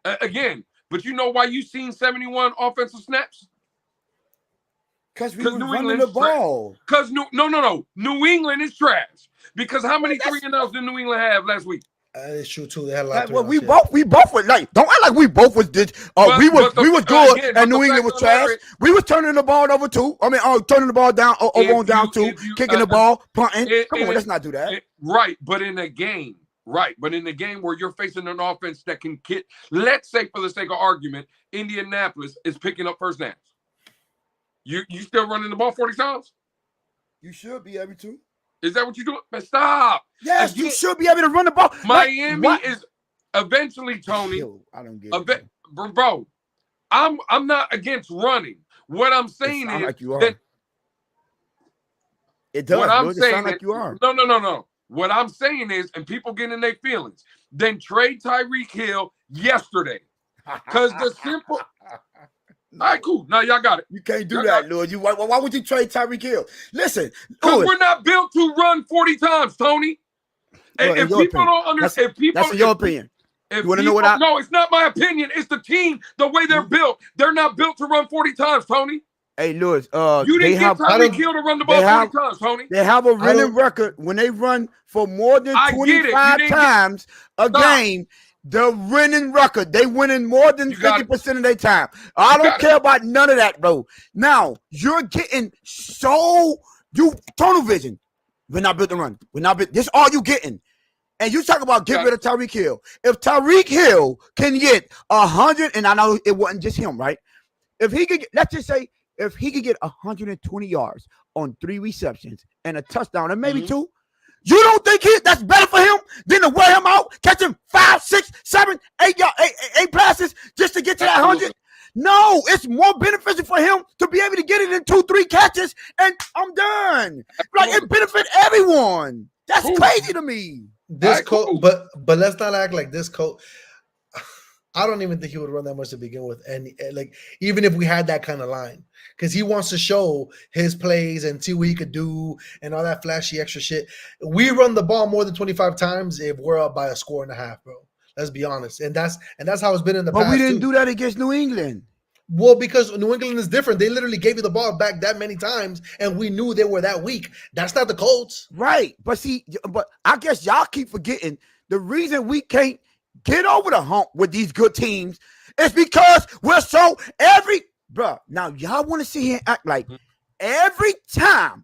Again, but you know why you seen 71 offensive snaps? Because we 'Cause were New running England's the ball. Because no. New England is trash. Because how many 3-0s did New England have last week? It's true too. They had a lot. Well, of we both were like, don't act like we both was did. We was good, again, and but New the England fact was of the trash. matter We was turning the ball over too. I mean, turning the ball down over on down two, kicking the ball, punting. Come on, let's not do that. Right, but in a game, where you're facing an offense that can get, let's say for the sake of argument, Indianapolis is picking up first downs. You still running the ball 40 times? You should be able to. Is that what you do? But stop. Yes, you should be able to run the ball. Miami is eventually, Tony. Yo, I don't get it. Bro, I'm not against running. What I'm saying is like you are. that it does. what I'm It saying sound like you are. No. What I'm saying is, and people get in their feelings, then trade Tyreek Hill yesterday. Because the simple. All right, cool. Now y'all got it. You can't do that, Lord. Why would you trade Tyreek Hill? Listen, because we're not built to run 40 times, Tony. Well, if people don't understand, that's in your opinion. If you want to know what No, it's not my opinion. It's the team, the way they're built. They're not built to run 40 times, Tony. Hey, Lewis, you didn't get Tyreek Hill to run the ball 40 times, Tony. They have a winning record when they run for more than 25 times a game. The winning record, they winning more than 50% of their time. I don't care about none of that, bro. Now you're getting tunnel vision. We're not built to run. We're not built. This all you getting. And you talk about get rid of Tyreek Hill. If Tyreek Hill can get 100, and I know it wasn't just him, right? If he could, let's just say, if he could get 120 yards on 3 receptions and a touchdown, and maybe 2. You don't think that's better for him than to wear him out, catch him 5, 6, 7, 8 passes just to get to that 100? No, it's more beneficial for him to be able to get it in 2, 3 catches, and I'm done. Like it benefit everyone. That's crazy to me. This coach, but let's not act like this coach. I don't even think he would run that much to begin with, and like even if we had that kind of line, because he wants to show his plays and see what he could do and all that flashy extra shit. We run the ball more than 25 times if we're up by a score and a half, bro. Let's be honest, and that's how it's been in the past. But we didn't do that against New England. Well, because New England is different. They literally gave you the ball back that many times, and we knew they were that weak. That's not the Colts, right? But see, I guess y'all keep forgetting the reason we can't get over the hump with these good teams is because we're bro. Now y'all want to sit here and act like every time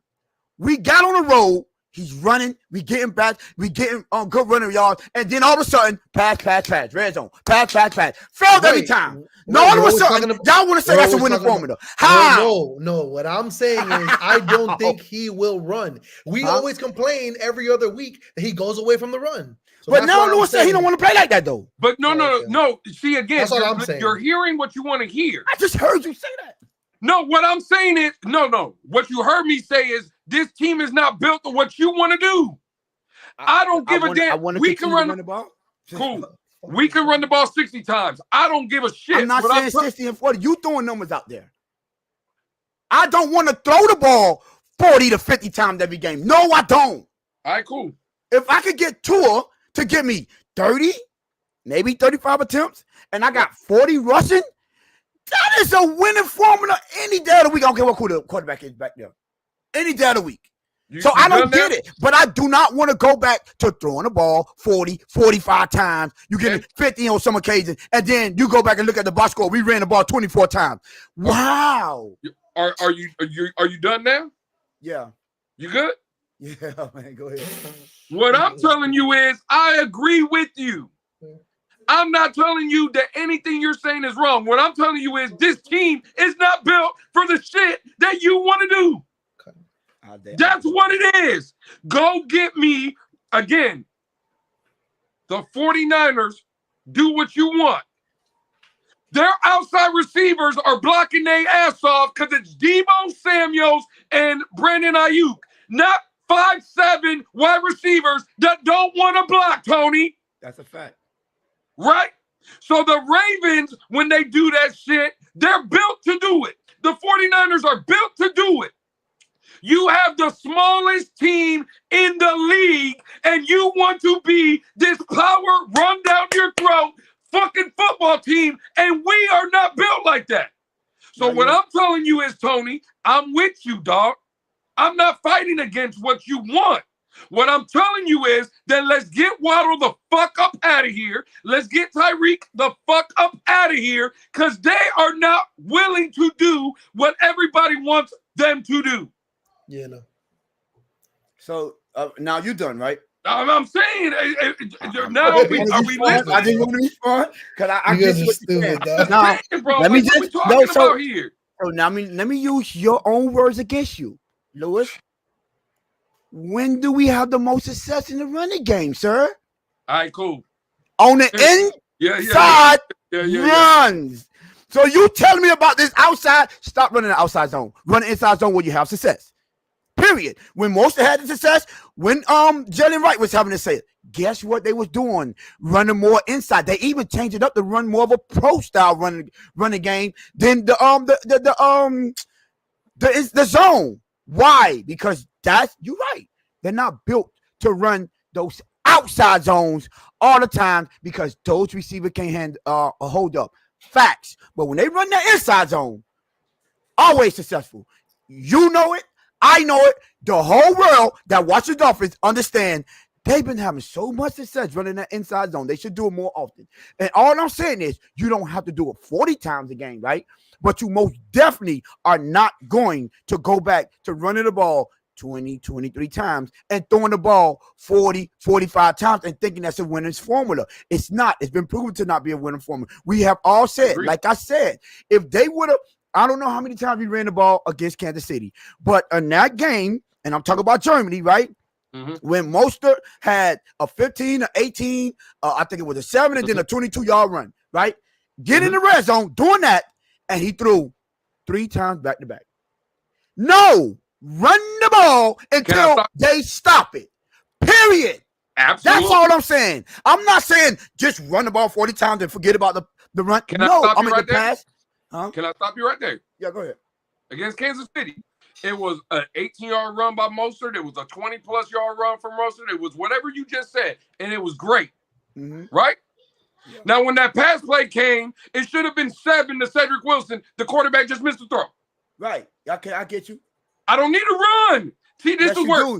we got on the road, he's running, we getting back, we getting on good running yards, and then all of a sudden, pass, red zone, pass, failed every time. No, all of a sudden, y'all want to say that's a winning formula. How? No. What I'm saying is, I don't think he will run. We always complain every other week that he goes away from the run. So but now Lewis said he don't want to play like that though. But no. See, again, that's what I'm saying. You're hearing what you want to hear. I just heard you say that. No, what I'm saying is no. What you heard me say is this team is not built to what you want to do. I don't give a damn. We can run the ball. Cool. We can run the ball 60 times. I don't give a shit. I'm not saying 60 and 40. You throwing numbers out there. I don't want to throw the ball 40 to 50 times every game. No, I don't. All right, cool. If I could get Tua to give me 30, maybe 35 attempts, and I got 40 rushing, that is a winning formula any day of the week. I don't care what quarterback is back there. Any day of the week. So I don't get it, but I do not want to go back to throwing the ball 40, 45 times. You get 50 on some occasions, and then you go back and look at the box score. We ran the ball 24 times. Wow. Are you done now? Yeah. You good? Yeah, man. Go ahead. What I'm telling you is, I agree with you. I'm not telling you that anything you're saying is wrong. What I'm telling you is this team is not built for the shit that you want to do. That's what it is. Go get me, again, the 49ers do what you want. Their outside receivers are blocking their ass off because it's Deebo Samuels and Brandon Ayuk, not 5'7" wide receivers that don't want to block, Tony. That's a fact. Right? So the Ravens, when they do that shit, they're built to do it. The 49ers are built to do it. You have the smallest team in the league, and you want to be this power run down your throat fucking football team, and we are not built like that. So what I'm telling you is, Tony, I'm with you, dog. I'm not fighting against what you want. What I'm telling you is that let's get Waddle the fuck up out of here. Let's get Tyreek the fuck up out of here, because they are not willing to do what everybody wants them to do. Yeah, no. So now you're done, right? I'm saying, now are we listening? I didn't want to respond because I You get guys are what stupid, you're dog. now, Bro, let me what we just talking so about here? now let me use your own words against you, Lewis. When do we have the most success in the running game, sir? All right, cool. On the inside runs. So you telling me about this outside? Stop running the outside zone. Run the inside zone where you have success. Period. When most had the success, when Jalen Wright was having to say it, guess what they was doing? Running more inside. They even changed it up to run more of a pro style running game than the zone. Why? Because you're right. They're not built to run those outside zones all the time because those receivers can't handle a hold up. Facts. But when they run that inside zone, always successful. You know it. I know it. The whole world that watches Dolphins understand they've been having so much success running that inside zone. They should do it more often. And all I'm saying is you don't have to do it 40 times a game, right? But you most definitely are not going to go back to running the ball 20, 23 times and throwing the ball 40, 45 times and thinking that's a winning formula. It's not. It's been proven to not be a winning formula. We have all said, like I said, if they would have, I don't know how many times we ran the ball against Kansas City, but in that game, and I'm talking about Germany, right? Mm-hmm. When Mostert had a 15, a 18, I think it was a 7, and then a 22-yard run, right? Get in the red zone, doing that, and he threw 3 times back to back. No, run the ball until they stop it. Period. Absolutely. That's all I'm saying. I'm not saying just run the ball 40 times and forget about the run. Can I stop you right there? Pass. Huh? Can I stop you right there? Yeah, go ahead. Against Kansas City, it was an 18-yard run by Mostert. It was a 20-plus yard run from Mostert. It was whatever you just said, and it was great, right? Yeah. Now, when that pass play came, it should have been 7 to Cedric Wilson. The quarterback just missed the throw. Right. Okay, I get you. I don't need to run. See, this is where.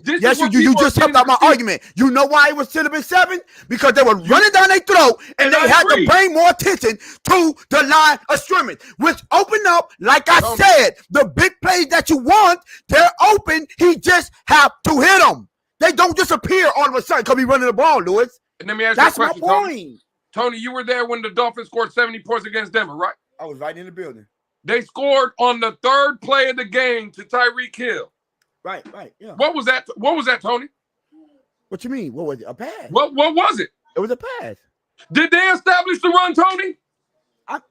You just helped out my argument. You know why it was should have been 7? Because they were running down their throat and they had to bring more attention to the line of scrimmage, which opened up, like I said, the big plays that you want, they're open. He just have to hit them. They don't disappear all of a sudden because he's running the ball, Lewis. And let me ask you a question, Tony. Tony, you were there when the Dolphins scored 70 points against Denver, right? I was right in the building. They scored on the 3rd play of the game to Tyreek Hill. Right, yeah. What was that? What was that, Tony? What you mean? What was it? A pass? What was it? It was a pass. Did they establish the run, Tony?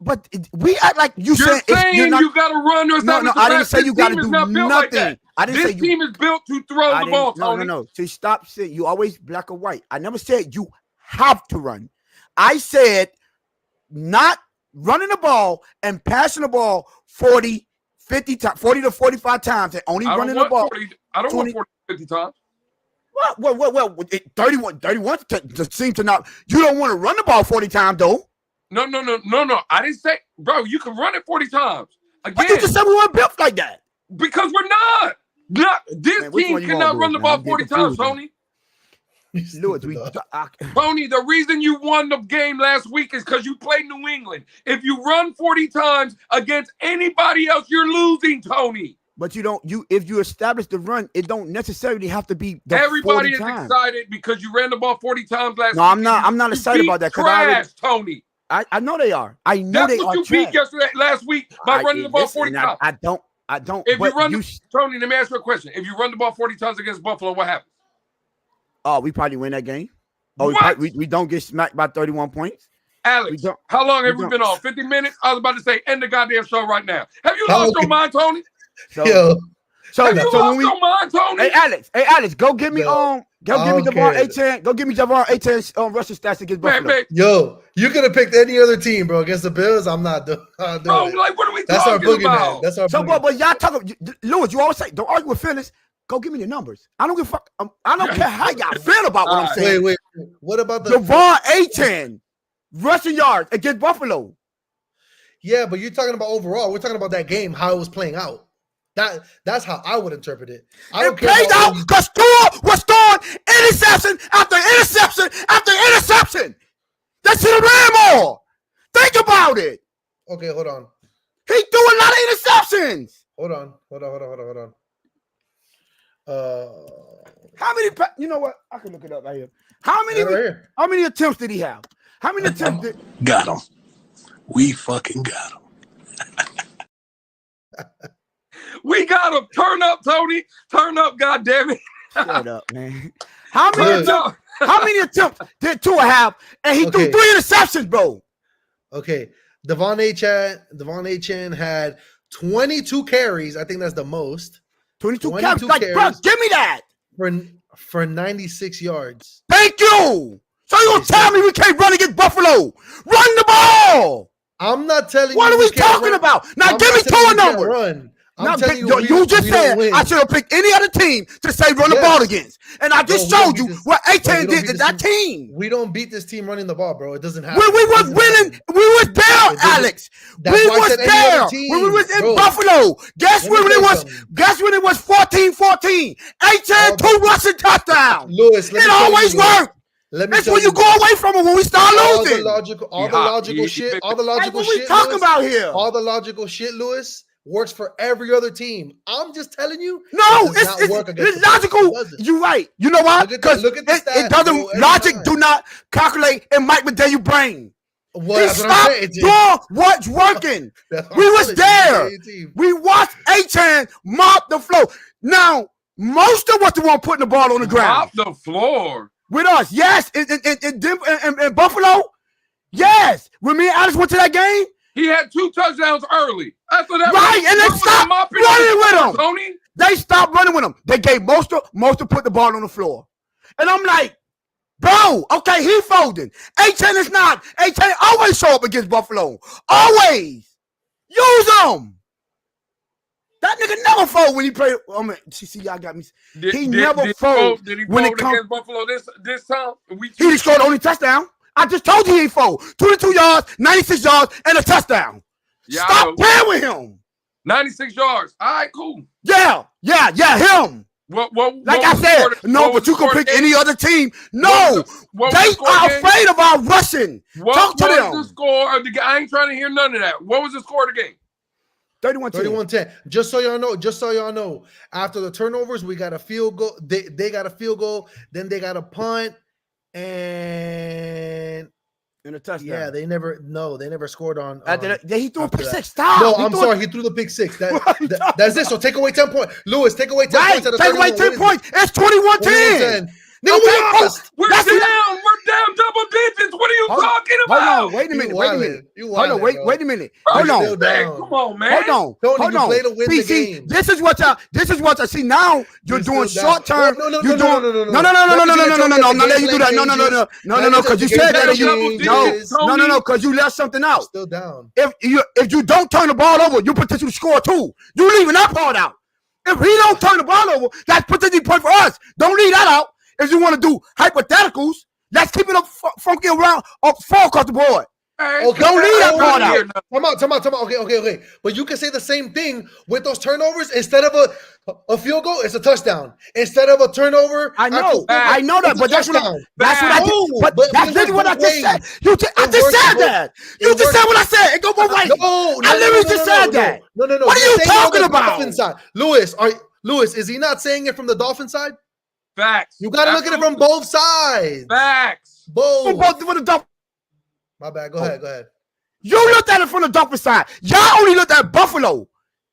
But we act like you're saying you got to run or establish the pass. I didn't say you got to do nothing. Like this team is built to throw the ball, Tony. No. So stop saying you always black or white. I never said you have to run. I said not running the ball and passing the ball 40 to 45 times and only running the ball. I don't want 40 to 50 times. Well, 31 seems to not. You don't want to run the ball 40 times, though. No. I didn't say, bro, you can run it 40 times. Again, but you just said we weren't built like that. Because we're not. This team cannot run the ball 40 times, Tony. Tony, the reason you won the game last week is because you played New England. If you run 40 times against anybody else, you're losing, Tony. But if you establish the run, it don't necessarily have to be the Everybody 40 is times. excited because you ran the ball 40 times last week. No, I'm not excited about that. Trash, Tony. I know they are. I know That's they what are. You beat yesterday, last week by running the ball 40 times. I don't. If you run Tony, let me ask you a question. If you run the ball 40 times against Buffalo, what happens? Oh, we probably win that game. Oh, we don't get smacked by 31 points. Alex, how long have we been on? 50 minutes? I was about to say, end the goddamn show right now. Have you lost your mind, Tony? So when your mind, Tony? Hey, Alex, go get me Javon A10. Go get me Javon A10 rushing stats against Buffalo. Man. Yo, you could have picked any other team, bro. Against the Bills, I'm not doing it. Bro, like, what are we That's our talking boogeyman. about? That's our boogeyman. But y'all talking, Lewis, you always say, don't argue with feelings. Go give me the numbers. I don't give a fuck. I don't care how y'all feel about what I'm saying. Wait. What about the Javon A10 rushing yards against Buffalo? Yeah, but you're talking about overall. We're talking about that game, how it was playing out. That's how I would interpret it. I don't care. It played out because Store was throwing interception after interception after interception. That should have ran more. Think about it. Okay, hold on. He threw a lot of interceptions. Hold on. How many? You know what? I can look it up right here. How many attempts did he have? How many attempts did? Got him. We fucking got him. We got him. Turn up, Tony. Turn up, goddammit. Shut up, man. How many attempts did Tua have? And he threw 3 interceptions, bro. Okay. Devon Achane had 22 carries. I think that's the most. 22 carries. Like, bro, give me that. For 96 yards. Thank you. So you gonna tell me we can't run against Buffalo? Run the ball. I'm not telling you. What are we talking about? Now give me Tua numbers. I'm telling you just said I should have picked any other team to say run the ball against. And I just showed you what A10 did to that team. We don't beat this team running the ball, bro. It doesn't happen. When we was winning, we was there, Alex. We was there. When we was in Buffalo. Guess when it was 14-14. A10 2 rushing touchdowns. Lewis, it always worked. That's when you go away from it when we start losing. All the logical shit. What we talking about here? All the logical shit, Lewis, works for every other team. I'm just telling you. No, it's logical. You're right. You know why? Because it doesn't. Logic do not calculate in Mike McDaniel's brain. He stopped doing what's working. We was there. We watched A10 mop the floor. Now, most of us the one putting the ball on the ground. Mop the floor. With us, yes. In Buffalo, yes. When me and Alex went to that game, he had 2 touchdowns early. After that, right, and they stopped running with him. Tony. They stopped running with him. They gave most of put the ball on the floor. And I'm like, bro, okay, he folding. A10 is not. A10 always show up against Buffalo. Always. Use him. That nigga never fold when he played. See, y'all got me. He never fold. Did he fold against Buffalo this time? He scored the only touchdown. I just told you he ain't fold. 22 yards, 96 yards, and a touchdown. Yeah, stop playing with him. 96 yards. All right, cool. Yeah, him. Like I said, but you can pick any other team. No, they are afraid of our rushing. Talk to them. What was the score of the game? I ain't trying to hear none of that. What was the score of the game? 31-10. Just so y'all know, after the turnovers, we got a field goal. They got a field goal. Then they got a punt and a touchdown. Yeah, they never scored on. He threw a pick 6. Stop. No, I'm sorry. He threw the pick 6. That's it. So take away 10 points. Lewis, take away 10 points. Take away 10 points. It's 21-10. Nigga, we're down. We're down double digits. What are you talking about? Hold on. Wait a minute. Wait a minute. Hold on. Come on, man. Hold on. See, this is what y'all see now. You're doing short term. No. I'm not letting you do that. No. Because you said that. No. Because you left something out. Still down. If you don't turn the ball over, you potentially score 2. You leaving that part out. If he don't turn the ball over, that's potentially point for us. Don't leave that out. If you want to do hypotheticals, let's keep it up funky around, fall across the board. Okay, Don't leave that part out. Come on. Okay. But you can say the same thing with those turnovers. Instead of a field goal, it's a touchdown. Instead of a turnover, I know that, but that's what I did. But that's literally what I just said. I just said that. You just said what I said. It go both ways. I literally just said that. No. What are you talking about? Lewis, is he not saying it from the Dolphin side? Facts. You got to look at it from both sides. Facts. Both. For the Dolphins. My bad. Go ahead. You looked at it from the Dolphins side. Y'all only looked at Buffalo.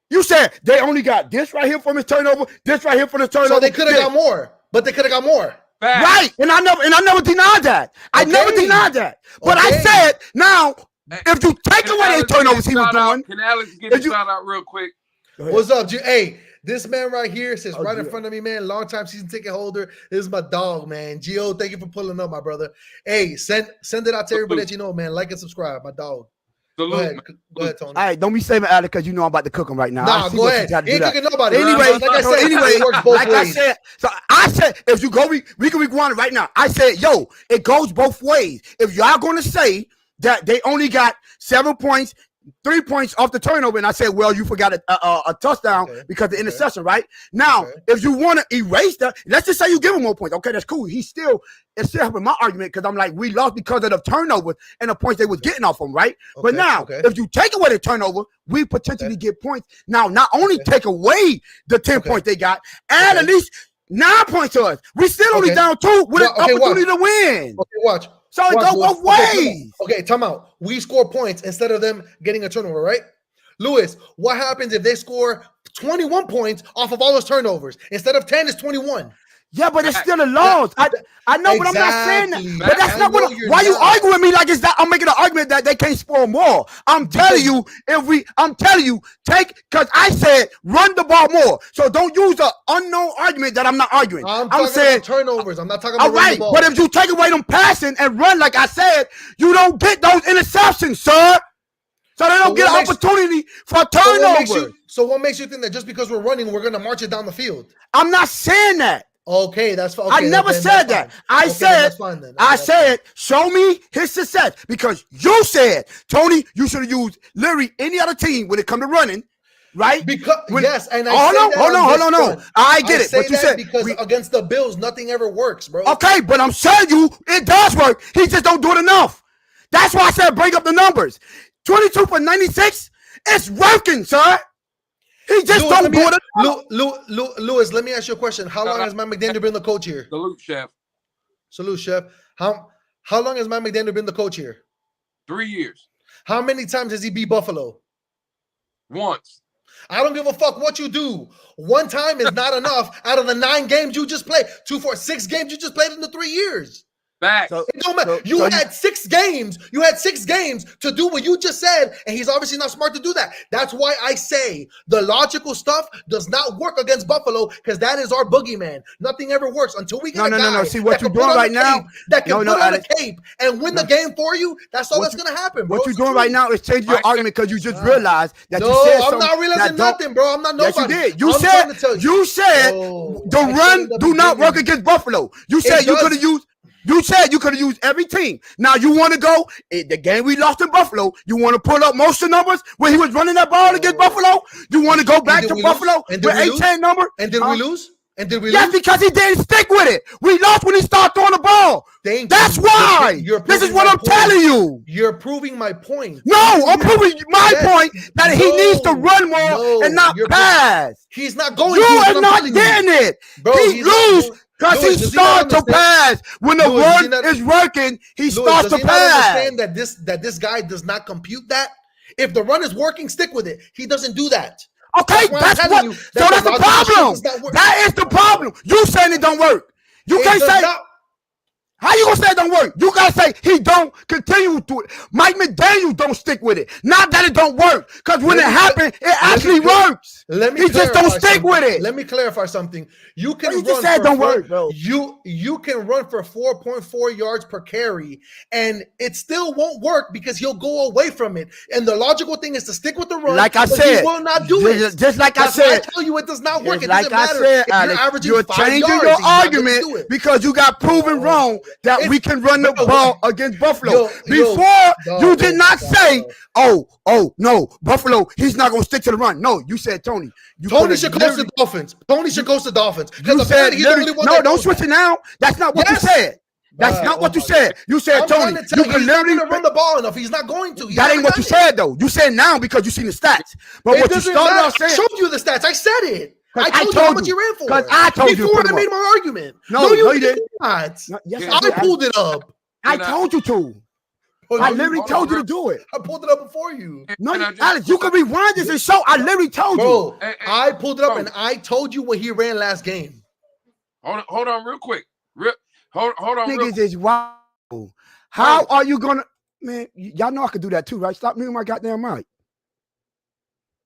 You said they only got this right here from his turnover, this right here from the turnover. So they could have got more, but they could have got more. Facts. Right. And I never denied that. I never denied that. But I said, now, if you take away the turnovers he was doing. Can Alex get a shout out real quick? What's up, G? Hey, this man right here sits right in front of me, man. Long time season ticket holder. This is my dog, man. Gio, thank you for pulling up, my brother. Hey, send it out to everybody that you know, man. Like and subscribe, my dog. Go ahead, Tony. All right, don't be saving Alex because you know I'm about to cook him right now. Nah, go ahead. He ain't cooking nobody. Anyway, like I said, it works both ways. I said, if you go, we can rewind it right now. I said, yo, it goes both ways. If y'all going to say that they only got 7 points, 3 points off the turnover, and I said, well, you forgot a touchdown because of the interception, right? Now, if you want to erase that, let's just say you give him more points. Okay, that's cool. It's still helping my argument because I'm like, we lost because of the turnovers and the points they was getting off them, right? But now, if you take away the turnover, we potentially get points. Now, not only take away the 10 points they got, add at least 9 points to us. We still only down 2 with an opportunity to win. Okay, watch. So it goes both ways. Okay, time out. We score points instead of them getting a turnover, right? Lewis, what happens if they score 21 points off of all those turnovers? Instead of 10, it's 21. Yeah, but it's still a loss. I know, but I'm not saying that. But that's not what. Why you arguing with me like it's that? I'm making an argument that they can't score more. I'm telling you, because I said run the ball more. So don't use an unknown argument that I'm not arguing. I'm saying turnovers. I'm not talking about running the ball. But if you take away them passing and run, like I said, you don't get those interceptions, sir. So they don't get an opportunity for turnovers. So what makes you think that just because we're running, we're going to march it down the field? I'm not saying that. Okay, that's fine. I never said that. I said, show me his success because you said, Tony, you should have used literally any other team when it come to running, right? Because yes, and hold on. I get it. But you said because against the Bills, nothing ever works, bro. Okay, but I'm telling you, it does work. He just don't do it enough. That's why I said bring up the numbers. 22 for 96. It's working, sir. He just don't do it. Lewis, let me ask you a question. How long has Mike McDaniel been the coach here? Salute, chef. Salute, chef. How long has Mike McDaniel been the coach here? 3 years. How many times has he beat Buffalo? Once. I don't give a fuck what you do. One time is not enough out of the 9 games you just played. 2, 4, 6 games you just played in the 3 years. Back. It don't matter. You had 6 games. You had 6 games to do what you just said, and he's obviously not smart to do that. That's why I say the logical stuff does not work against Buffalo because that is our boogeyman. Nothing ever works until we get a guy See what you're doing right now. That can put on a cape and win the game for you. That's all that's gonna happen, bro. What you're doing right now is changing your argument because you just realized that you said something. I'm not realizing nothing, bro. I'm not nobody. Yes, you did. You said the run do not work against Buffalo. You said you could have used. You said you could have used every team. Now you want to go the game we lost in Buffalo. You want to pull up most of the numbers when he was running that ball against Buffalo. You want to go back to Buffalo with 8-10 number. And did we lose? Yes, because he didn't stick with it. We lost when he started throwing the ball. That's why. This is what I'm telling you. You're proving my point. No, I'm proving my point that he needs to run more and not pass. He's not going. You are not getting it. He lose. Because he starts to pass. When the run is working, he starts to pass. Understand that this guy does not compute that? If the run is working, stick with it. He doesn't do that. Okay, that's what. So that's the problem. That is the problem. You saying it don't work. You can't say. How you gonna say it don't work? You gotta say he don't continue to it. Mike McDaniel don't stick with it. Not that it don't work, because when it happens, it actually works. He just don't stick with it. Let me clarify something. You can just said don't work, bro. You can run for 4.4 yards per carry, and it still won't work because he'll go away from it. And the logical thing is to stick with the run. Like I said, he will not do it. Just like I said, I tell you, it does not work. It like doesn't matter. Alex, you're changing your argument because you got proven wrong. that we can run the ball against Buffalo. Before, you did not say, oh, no, Buffalo, he's not going to stick to the run. No, you said, Tony. Tony should coach the Dolphins. Tony should coach the Dolphins. You said, no, don't switch it now. That's not what you said. That's not what you said. You said, Tony, you can literally run the ball enough. He's not going to. That ain't what you said, though. You said now because you seen the stats. But what you started off saying, I showed you the stats. I said it. I told you how much you ran for. Because I told you before I made my argument. No, you did not. Yes, I pulled it up. I told you to. I literally told you to do it. I pulled it up before you. No, Alex, you can rewind this and show. I literally told you. I pulled it up and I told you what he ran last game. Hold on real quick. Hold on. Niggas is wild. How are you gonna, man? Y'all know I could do that too, right? Stop muting my goddamn mic.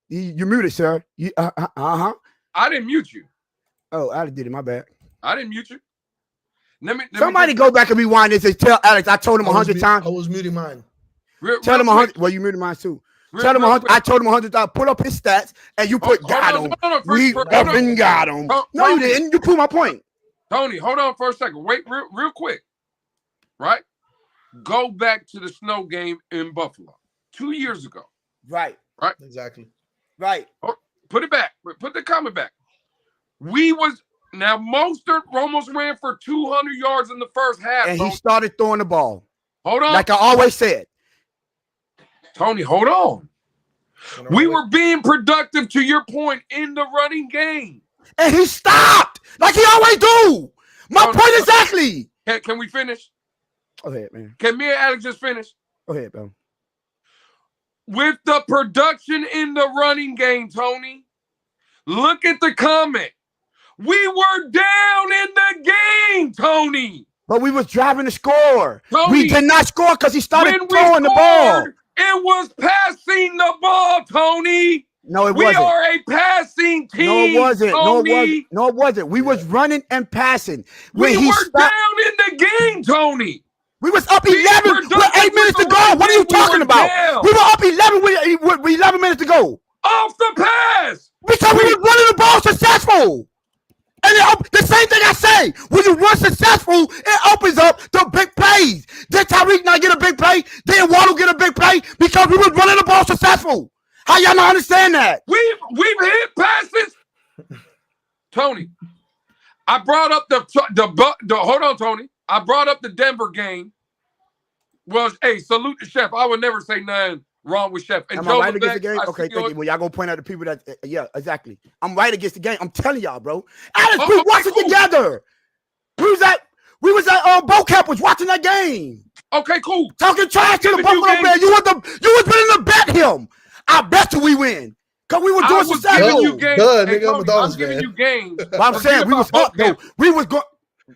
You muted, sir. I didn't mute you. Oh, I did it. My bad. I didn't mute you. Somebody go back and rewind this and tell Alex. I told him 100 times. I was muting mine. Tell him 100. Well, you muted mine too. Tell him 100. I told him 100 times. Pull up his stats and you put got him. We up and got him. No, you didn't. You proved my point. Tony, hold on for a second. Wait, real quick. Right? Go back to the snow game in Buffalo 2 years ago. Right. Exactly. Right. Put it back. Put the comment back. Now Mostert almost ran for 200 yards in the first half. And he started throwing the ball. Hold on. Like I always said. Tony, hold on. We were being productive, to your point, in the running game. And he stopped like he always do. My point exactly. Can we finish? Go ahead, man. Can me and Alex just finish? Go ahead, bro. With the production in the running game, Tony, look at the comment. We were down in the game, Tony. But we was driving to score. Tony, we did not score because he started throwing the ball. It was passing the ball, Tony. No, it wasn't. We are a passing team. No, it wasn't. Tony. No, it wasn't. We was running and passing. We were down in the game, Tony. We was up 11 with 8 minutes to go. What are you talking about? We were up 11 with 11 minutes to go. Off the pass. Because we were running the ball successful. And the same thing I say, when you run successful, it opens up the big plays. Did Tyreek not get a big play? Did Waddle get a big play? Because we were running the ball successful. How y'all not understand that? We've hit passes. Tony, I brought up the hold on, Tony. I brought up the Denver game. Well, hey, salute the chef. I would never say nothing wrong with Chef. And am I right against the game? Okay, thank you. Well, y'all gonna point out the people that, yeah, exactly. I'm right against the game. I'm telling y'all, bro. Alex, we watching together. We was at Bo Camp was watching that game. Okay, cool. Talking trash to the Buffalo man. You was willing to bet him. I bet you we win. Because we were doing successful. I'm giving you games. But I'm saying we was up, though. We was going.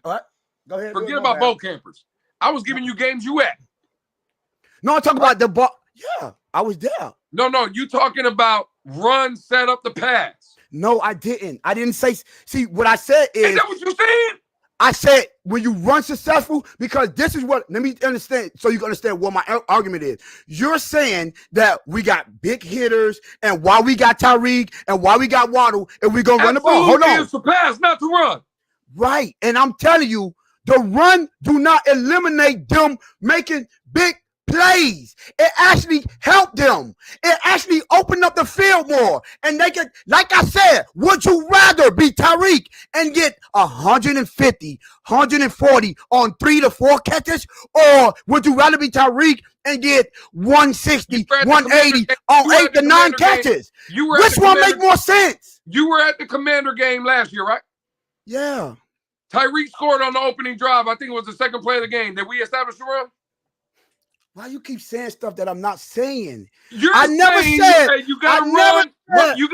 All right. Go ahead. Forget about boat campers. I was giving you games you at. No, I'm talking about the ball. Yeah, I was there. No, you talking about run, set up the pass. No, I didn't. I didn't say. See, what I said is. Is that what you saying? I said when you run successful, because this is what, let me understand so you can understand what my argument is. You're saying that we got big hitters and why we got Tyreek and why we got Waddle and we're going to run the ball. Hold on. It's to pass, not to run. Right. And I'm telling you, the run do not eliminate them making big plays. It actually helped them. It actually opened up the field more. And they could, like I said, would you rather be Tyreek and get 150, 140 on 3 to 4 catches? Or would you rather be Tyreek and get 160, 180 on 8 to 9 catches? Which one make more sense? You were at the Commander game last year, right? Yeah. Tyreek scored on the opening drive. I think it was the second play of the game. Did we establish the run? Why you keep saying stuff that I'm not saying? I never said you gotta run. You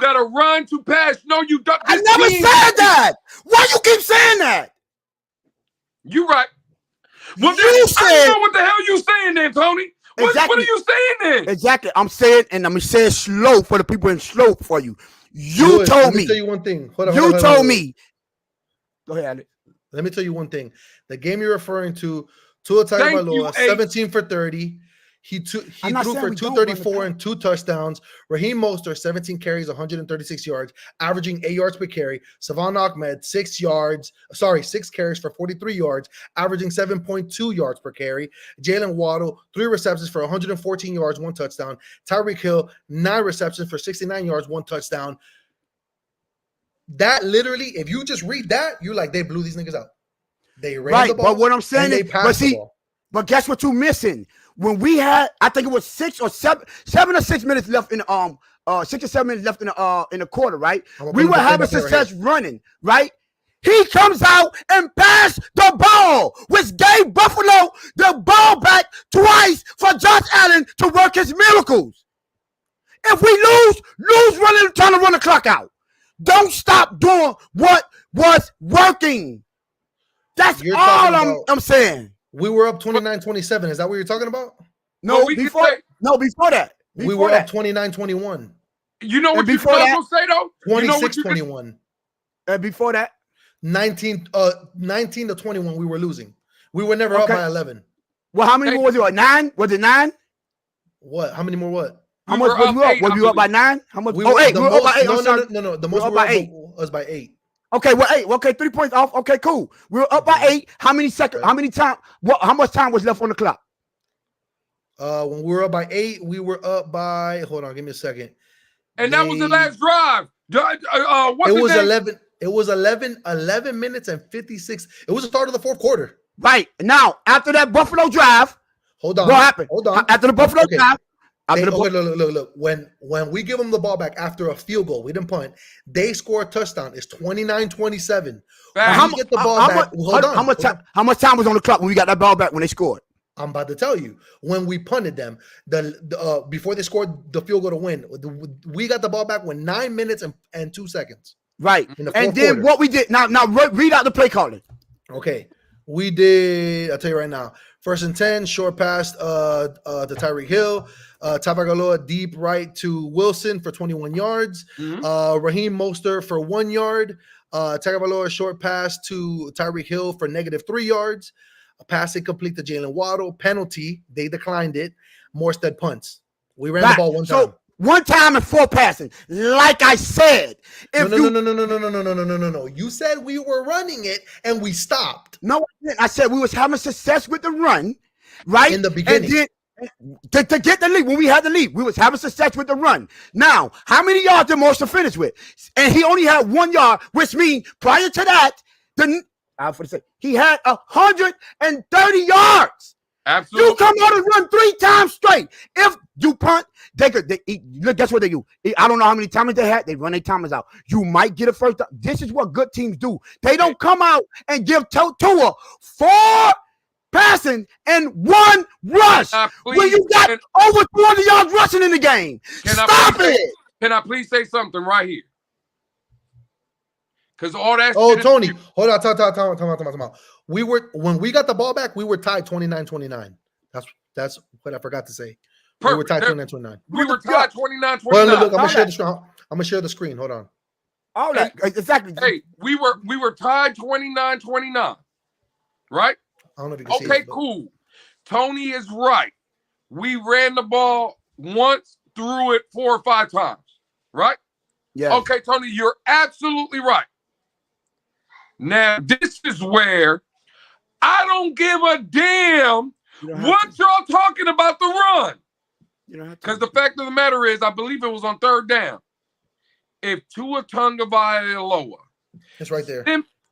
gotta run to pass. No, you don't. I never said that. Why you keep saying that? You right. Well, you said, I don't know what the hell you saying then, Tony. Exactly. What are you saying then? Exactly. I'm saying, and I'm gonna say it slow for the people in slow for you. You told me. Let me tell you one thing. You told me. Go ahead, Alex. Let me tell you one thing. The game you're referring to, Tua Tagovailoa, 17 for 30. He threw not for saying we don't run the 234 pass. and 2 touchdowns. Raheem Mostert, 17 carries, 136 yards, averaging 8 yards per carry. Savon Ahmed, 6 carries for 43 yards, averaging 7.2 yards per carry. Jalen Waddle, 3 receptions for 114 yards, 1 touchdown. Tyreek Hill, 9 receptions for 69 yards, 1 touchdown. That literally, if you just read that, you're like, they blew these niggas out. They ran the ball. But what I'm saying and they is, passed the ball. but guess what you're missing? When we had, I think it was 7 or 6 minutes left in 6 or 7 minutes left in the quarter, right? We were having success running, right? He comes out and passed the ball, which gave Buffalo the ball back twice for Josh Allen to work his miracles. If we lose running, trying to run the clock out. Don't stop doing what was working. That's all I'm saying. We were up 29-27. Is that what you're talking about? No, before that. We were up 29-21. You know what you can also say, though? 26-21. And before that? 19-21, we were losing. We were never up by 11. Well, how many more was it? 9? Was it 9? What? How many more what? How much were we up? Were we up by 9? How much? We were 8. We were up by 8. No. The most we were up by 8. Was by 8. Okay, well, 8. Okay, 3 points off. Okay, cool. We were up by 8. How many seconds? How many time? How much time was left on the clock? When we were up by 8, we were up by. Hold on, give me a second. And that was the last drive. It was 11. It was 11 minutes and 56. It was the start of the fourth quarter. Right now, after that Buffalo drive, hold on. What happened? Hold on. After the Buffalo drive. Look. When we give them the ball back after a field goal, we didn't punt. They score a touchdown. It's 29-27. How much time was on the clock when we got that ball back when they scored? I'm about to tell you. When we punted them, before they scored the field goal to win, we got the ball back with 9 minutes and 2 seconds. Right. And then what we did. Now read out the play calling. Okay. We did, I'll tell you right now. 1st and 10, short pass to Tyreek Hill. Tagovailoa deep right to Wilson for 21 yards. Raheem Mostert for 1 yard. Tagovailoa short pass to Tyreek Hill for -3 yards. A pass incomplete to Jalen Waddle. Penalty. They declined it. Morstead punts. We ran the ball one time. So 1 time and 4 passing. Like I said. No. You said we were running it and we stopped. No, I said we was having success with the run, right? In the beginning. And then, to get the lead, when we had the lead, we was having success with the run. Now, how many yards did Morse finish with? And he only had 1 yard, which means prior to that, he had 130 yards. Absolutely. You come out and run 3 times straight. If you punt, look, guess what they do? I don't know how many timers they had. They run their timers out. You might get a first down. This is what good teams do. They don't come out and give Tua 4 passing and 1 rush. When you got over 200 yards rushing in the game. Stop it. Can I please say something right here? Because all that. Oh, Tony, hold on. Time out. When we got the ball back, we were tied 29-29. That's what I forgot to say. Perfect. We were tied 29-29. We were tied 29-29. Well, look, I'm gonna share the screen. Hold on. All that exactly. Hey, we were tied 29-29. Right? I don't know if you can see it. Okay, cool. Tony is right. We ran the ball once, threw it 4 or 5 times. Right? Yeah. Okay, Tony, you're absolutely right. Now, this is where I don't give a damn what y'all talking about the run. Because the fact of the matter is, I believe it was on 3rd down. If Tua Tagovailoa, it's right there,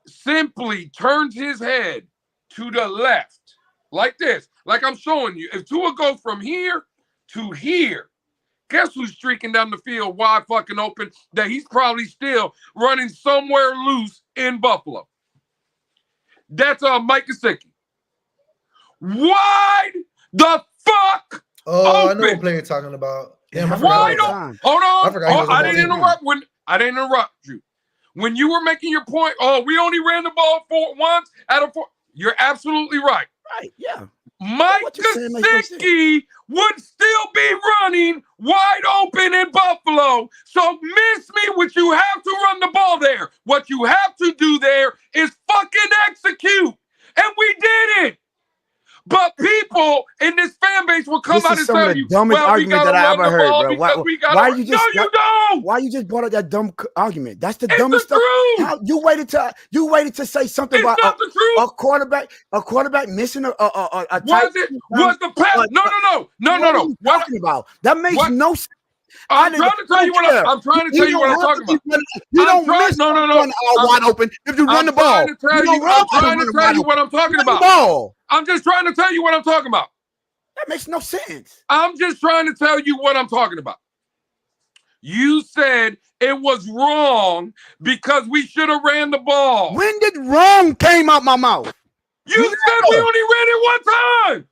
simply turns his head to the left, like this, like I'm showing you. If Tua goes from here to here, guess who's streaking down the field wide fucking open that he's probably still running somewhere loose in Buffalo? That's Mike Gesicki. Wide the fuck Oh, open. I know what player you're talking about. Damn, Wide open. Hold on. I didn't interrupt you. When you were making your point, we only ran the ball once out of 4. You're absolutely right. Right, yeah. Mike Gesicki would still be running wide open in Buffalo. So miss me what you have to run the ball there. What you have to do there is fucking execute. And we did it. But people in this fan base were come This out is and some of tell the you, dumbest well, we argument gotta that I run ever the heard, ball bro. because we gotta. Why you just? No, you don't. Why you just brought up that dumb argument? That's the It's dumbest the stuff. truth. How you waited to say something It's about not the truth. a quarterback missing a Was tight it? Was the pass? No. What are you What? talking about? That makes What? no sense. I'm trying to tell you what I'm trying to tell you what I'm talking about. You don't trying- miss no. one all wide open if you run the ball. I'm trying to tell you what I'm talking about. Ball. I'm just trying to tell you what I'm talking about. That makes no sense. I'm just trying to tell you what I'm talking about. You said it was wrong because we should have ran the ball. When did wrong came out my mouth? You said we only ran it one time.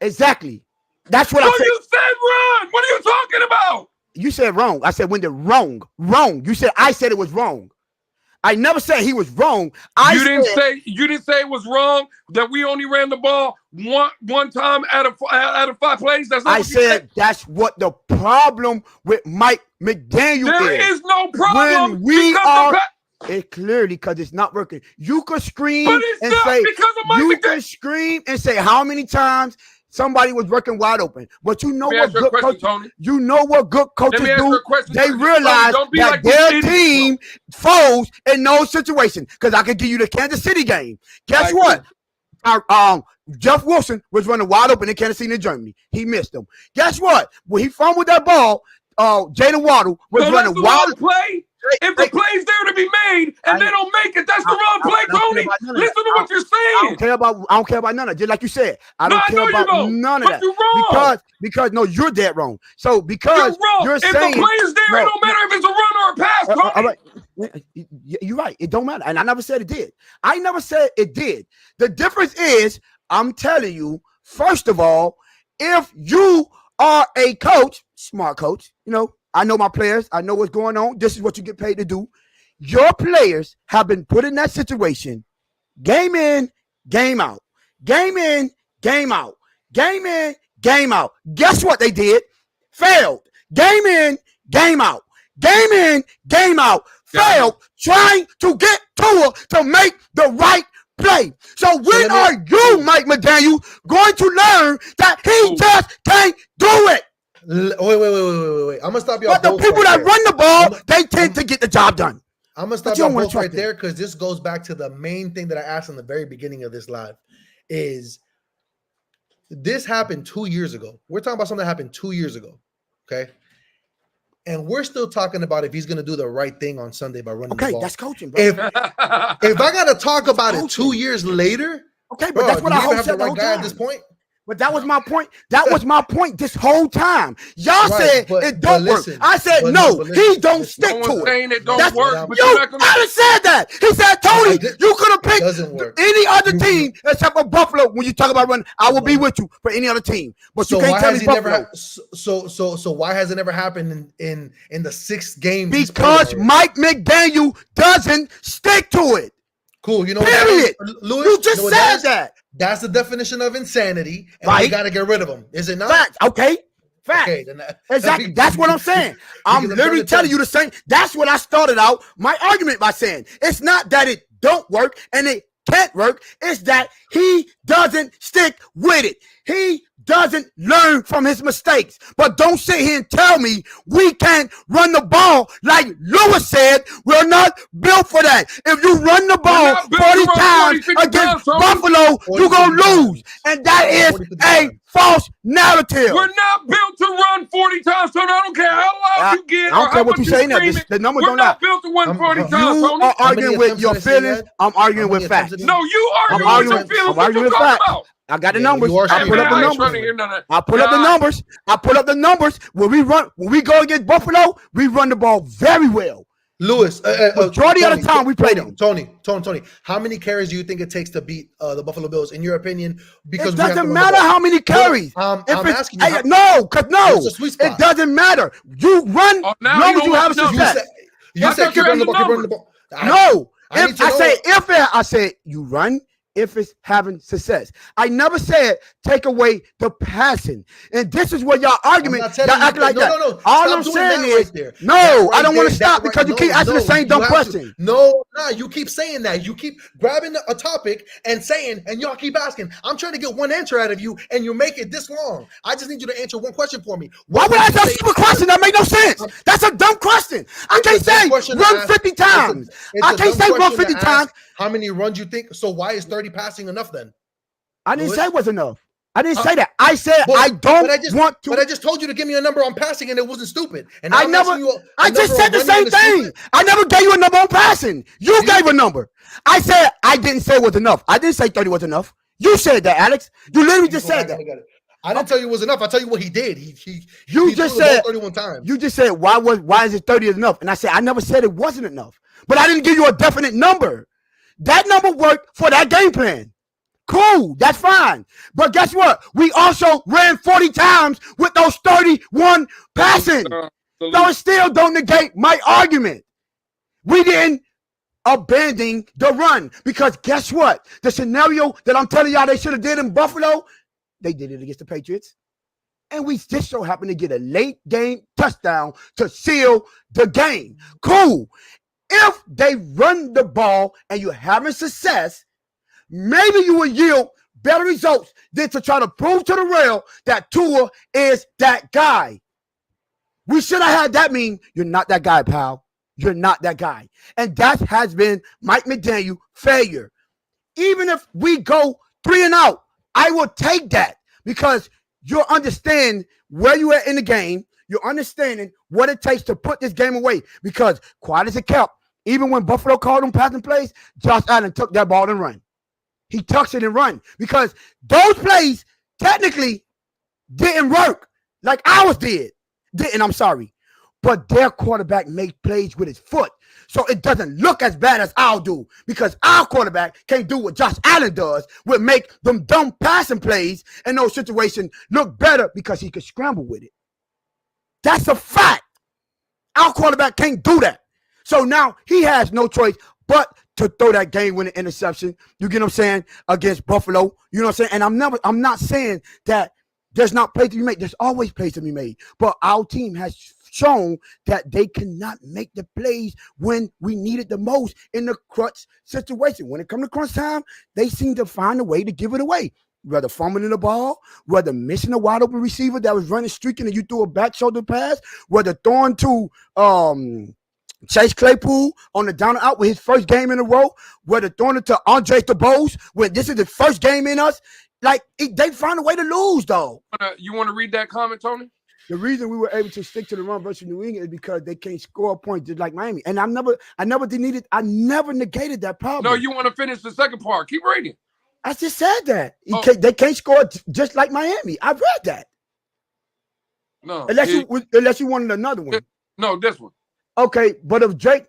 Exactly. That's what So I said. you said run. What are you talking about? You said wrong. I said when did wrong. You said I said it was wrong. I never said he was wrong. You didn't say it was wrong that we only ran the ball one time out of 5 plays. That's not I what you said that's what the problem with Mike McDaniel is. There is no problem when we are. It clearly because it's not working. You could scream but it's and not say because of Mike you McDaniel. can scream and say how many times somebody was working wide open. But you know what good coaches, you know what good coaches do. They realize that their team folds in those situations. Because I could give you the Kansas City game. Guess what? Jeff Wilson was running wide open in Kansas City in Germany. He missed him. Guess what? When he fumbled that ball, Jalen Waddle was running wide play. If the play's there to be made and they don't make it, that's the wrong play, Tony. Listen to what you're saying. I don't care about none of it. Just like you said, I don't care about none of that. You're wrong. Because no, you're dead wrong. So because you're saying if the play is there, it don't matter if it's a run or a pass, Tony. All right. You're right. It don't matter. And I never said it did. I never said it did. The difference is, I'm telling you, first of all, if you are a coach, smart coach, I know my players. I know what's going on. This is what you get paid to do. Your players have been put in that situation. Game in, game out. Game in, game out. Game in, game out. Guess what they did? Failed. Game in, game out. Game in, game out. Failed. Trying to get Tua to make the right play. So when are you, Mike McDaniel, going to learn that he just can't do it? Wait. I'm gonna stop you. But the people that run the ball, they tend to get the job done. I'm gonna stop you both right there because this goes back to the main thing that I asked in the very beginning of this live. Is this happened 2 years ago? We're talking about something that happened 2 years ago, okay? And we're still talking about if he's gonna do the right thing on Sunday by running the ball. Okay, that's coaching, bro. If I gotta talk about it 2 years later, okay, but that's what I hope have the right guy at this point. But that was my point. That was my point this whole time. Y'all said it don't work. I said no. He don't stick to it. Saying it don't work. You I said that. He said, Tony, you could have picked any other team except for Buffalo. When you talk about running, I will be with you for any other team. But you can't tell me Buffalo. So why has it never happened in the 6 games? Because Mike McDaniel doesn't stick to it. Cool. You know Period. Louis, you just said that. That's the definition of insanity, and we got to get rid of him. Is it not? Facts. Okay. Facts. Okay, exactly. That's what I'm saying. I'm literally telling you the same. That's what I started out my argument by saying. It's not that it don't work and it can't work. It's that he doesn't stick with it. He doesn't learn from his mistakes. But don't sit here and tell me we can't run the ball. Like Lewis said, we're not built for that. If you run the ball 40 times against Buffalo, you're going to lose. And that is a false narrative. We're not built to run 40 times, Tony. I don't care how loud you get. I don't care what you're saying. The numbers don't lie. We're not built to run 40 times, Tony. You are arguing with your feelings. I'm arguing with facts. No, you arguing with your feelings. What you talking about? I got the numbers. I put up the numbers. I put up the numbers. I put up the numbers. When we go against Buffalo, we run the ball very well. Lewis, majority of the time we play them. Tony. How many carries do you think it takes to beat the Buffalo Bills, in your opinion? Because it doesn't matter how many carries. I'm asking you. It doesn't matter. You run. Long as you have a success. You said keep running the ball. No. I said you run. If it's having success, I never said take away the passing, and this is where y'all argument. Y'all act like that. All I'm saying is, I don't want to stop because you keep asking the same dumb question. No, Nah, you keep saying that. You keep grabbing a topic and saying, and y'all keep asking. I'm trying to get one answer out of you, and you make it this long. I just need you to answer one question for me. Why would I ask a stupid question that make no sense? That's a dumb question. I can't say run 50 times. I can't say run 50 times. How many runs you think? So why is 30 passing enough then? I didn't say it was enough. I didn't say that. I said I don't want to. But I just told you to give me a number on passing, and it wasn't stupid. And I just said the same thing. I never gave you a number on passing. You gave a number. I said I didn't say it was enough. I didn't say 30 was enough. You said that, Alex. You literally just said that. I didn't tell you it was enough. I tell you what he did. You just said 31 times. You just said why is it 30 is enough? And I said I never said it wasn't enough. But I didn't give you a definite number. That number worked for that game plan. Cool, that's fine. But guess what? We also ran 40 times with those 31 passing. So it still don't negate my argument. We didn't abandon the run because guess what? The scenario that I'm telling y'all they should have did in Buffalo, they did it against the Patriots. And we just so happened to get a late game touchdown to seal the game. Cool. If they run the ball and you're having success, maybe you will yield better results than to try to prove to the rail that Tua is that guy. We should have had that mean you're not that guy, pal. You're not that guy. And that has been Mike McDaniel failure. Even if we go 3-0, I will take that because you'll understand where you are in the game. You're understanding what it takes to put this game away because quiet as it kept, even when Buffalo called them passing plays, Josh Allen took that ball and run. He tucks it and run because those plays technically didn't work like ours did. I'm sorry. But their quarterback made plays with his foot. So it doesn't look as bad as I'll do because our quarterback can't do what Josh Allen does, would make them dumb passing plays in those situations look better because he could scramble with it. That's a fact. Our quarterback can't do that. So now he has no choice but to throw that game-winning interception, you get what I'm saying, against Buffalo. You know what I'm saying? And I'm not saying that there's not plays to be made. There's always plays to be made. But our team has shown that they cannot make the plays when we need it the most in the crunch situation. When it comes to crunch time, they seem to find a way to give it away. Whether fumbling the ball, whether missing a wide open receiver that was running streaking and you threw a back shoulder pass, whether throwing to Chase Claypool on the down and out with his first game in a row, whether throwing it to Andre DeBose when this is the first game in us, they find a way to lose, though. You want to read that comment, Tony? The reason we were able to stick to the run versus New England is because they can't score a point just like Miami. And I never negated that problem. No, you want to finish the second part. Keep reading. I just said that. They can't score just like Miami. I read that. No. Unless you wanted another one. No, this one. Okay, but if Drake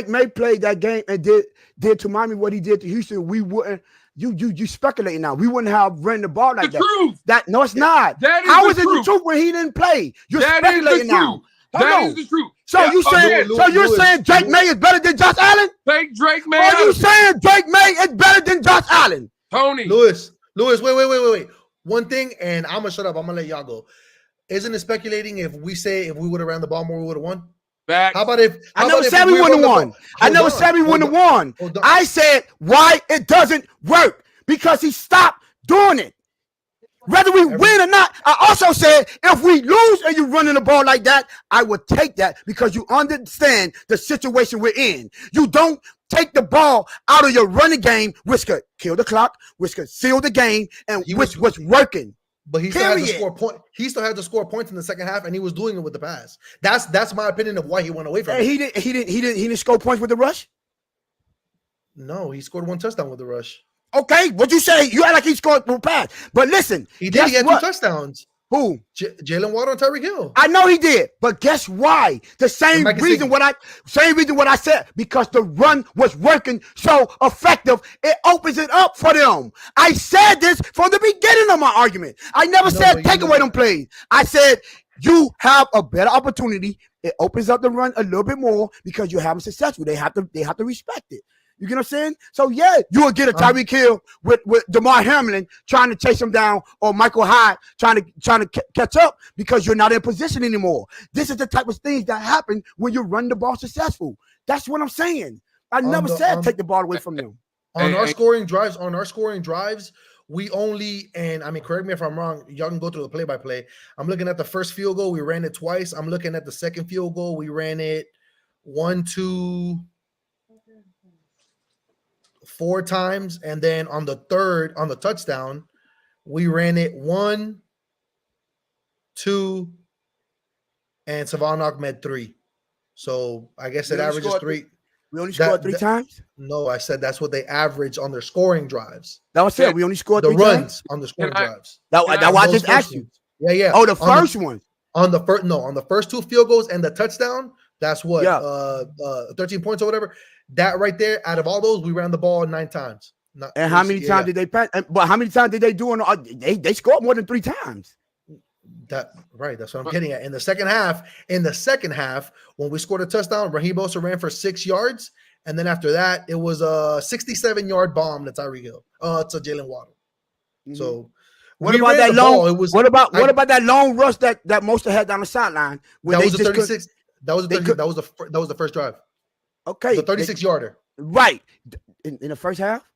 May played that game and did to Miami what he did to Houston, we wouldn't. You speculating now. We wouldn't have run the ball like that. Truth. No, it's not. How is it the truth when he didn't play? You're speculating now. That is the truth. So you saying you're saying Drake May is better than Josh Allen? Take Drake May. Are you saying Drake May is better than Josh Allen? Tony. Lewis, wait. One thing, and I'm gonna shut up. I'm gonna let y'all go. Isn't it speculating if we would have ran the ball more, we would have won? Back. How about if I never said we wouldn't have won? I never said we wouldn't have won. I said why it doesn't work because he stopped doing it. Whether we win or not, I also said if we lose and you running the ball like that, I would take that because you understand the situation we're in. You don't take the ball out of your running game, which could kill the clock, which could seal the game, and which was working. But he still had to score point. He still had to score points in the second half, and he was doing it with the pass. That's my opinion of why he went away from it. He didn't score points with the rush. No, he scored one touchdown with the rush. Okay, what you say? You act like he scored with pass, but listen, he did. He had 2 touchdowns. Who? Jalen Waddle and Tyreek Hill. I know he did, but guess why? The same reason what I said, because the run was working so effective, it opens it up for them. I said this from the beginning of my argument. I never said take away them plays. I said you have a better opportunity. It opens up the run a little bit more because you're having successful. They have to respect it. You get what I'm saying? So, yeah, you will get a Tyreek Hill with DeMar Hamlin trying to chase him down or Michael Hyde trying to catch up because you're not in position anymore. This is the type of things that happen when you run the ball successful. That's what I'm saying. I never said take the ball away from them. On our scoring drives, we only, and I mean, correct me if I'm wrong, y'all can go through the play-by-play. I'm looking at the first field goal, we ran it twice. I'm looking at the second field goal, we ran it 1, 2, 4 times, and then on the third, on the touchdown, we ran it 1, 2, and Savon Ahmed 3. So I guess it averages 3. We only scored 3 times? No, I said that's what they average on their scoring drives. That was said. We only scored the 3 runs times? On the scoring drives. That why I just asked you. Yeah. Oh, the first one. On the first 2 field goals and the touchdown, that's what 13 points or whatever. That right there, out of all those, we ran the ball 9 times. And how many times did they pass? But how many times did they do they scored more than 3 times? That's what I'm getting at. In the second half, when we scored a touchdown, Raheem Bosa ran for 6 yards, and then after that, it was a 67-yard bomb to Tyreek Hill, to Jalen Waddle. Mm-hmm. So what about that long? What about that long rush that Mostert had down the sideline? That was the 36. That was the first drive. Okay, the 36-yarder. Right in the first half.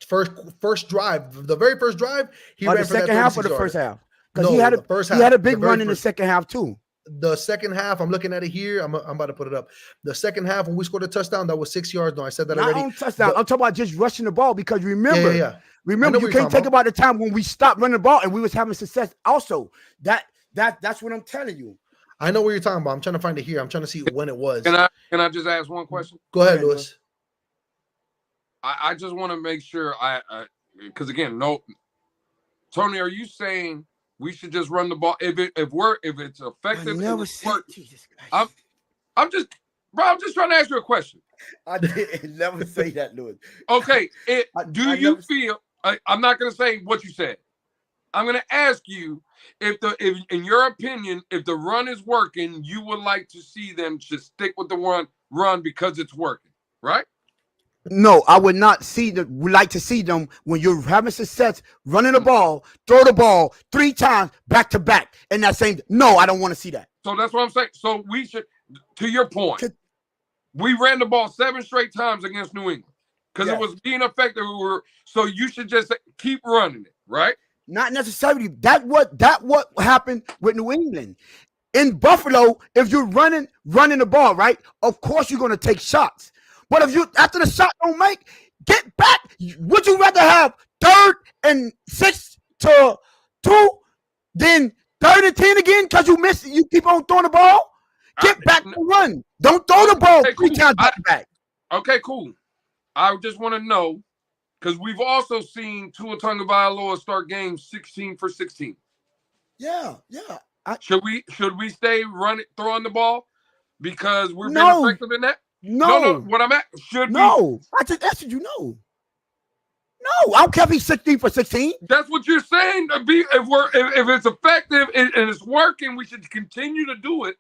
First drive, the very first drive, he ran the for that second half or the first half. Because he had a big run in the second half too. The second half, I'm looking at it here. I'm about to put it up. The second half, when we scored a touchdown, that was 6 yards. No, I said that already. Not on touchdown. I'm talking about just rushing the ball because remember, remember, you can't take about the time when we stopped running the ball and we was having success. Also, that's what I'm telling you. I know what you're talking about. I'm trying to find it here. I'm trying to see when it was. Can I just ask one question? Go ahead, Lewis. I just want to make sure because again, Tony, are you saying we should just run the ball if it's effective? I'm just trying to ask you a question. I didn't never say that, Lewis. Okay, do you feel? I'm not going to say what you said. I'm going to ask you if in your opinion, if the run is working, you would like to see them just stick with the run because it's working, right? No, I would not like to see them when you're having success running the ball, throw the ball 3 times back to back. And that same, no, I don't want to see that. So that's what I'm saying. So we should, to your point, we ran the ball 7 straight times against New England because it was being effective. So you should just keep running it, right? Not necessarily. That what happened with New England. In Buffalo, if you're running the ball, right, of course you're going to take shots. But if you after the shot don't make, get back. Would you rather have 3rd and 6 to 2 than 3rd and 10 again because you miss? You keep on throwing the ball. Get back to run. Don't throw the ball 3 times back. Okay, cool. I just want to know because we've also seen Tua Tagovailoa start games 16 for 16. Yeah. Should we stay throwing the ball because we're being effective in that? No. What I'm at should no. I just answered you. No. I don't care if he's 16 for 16. That's what you're saying. If it's effective and it's working, we should continue to do it,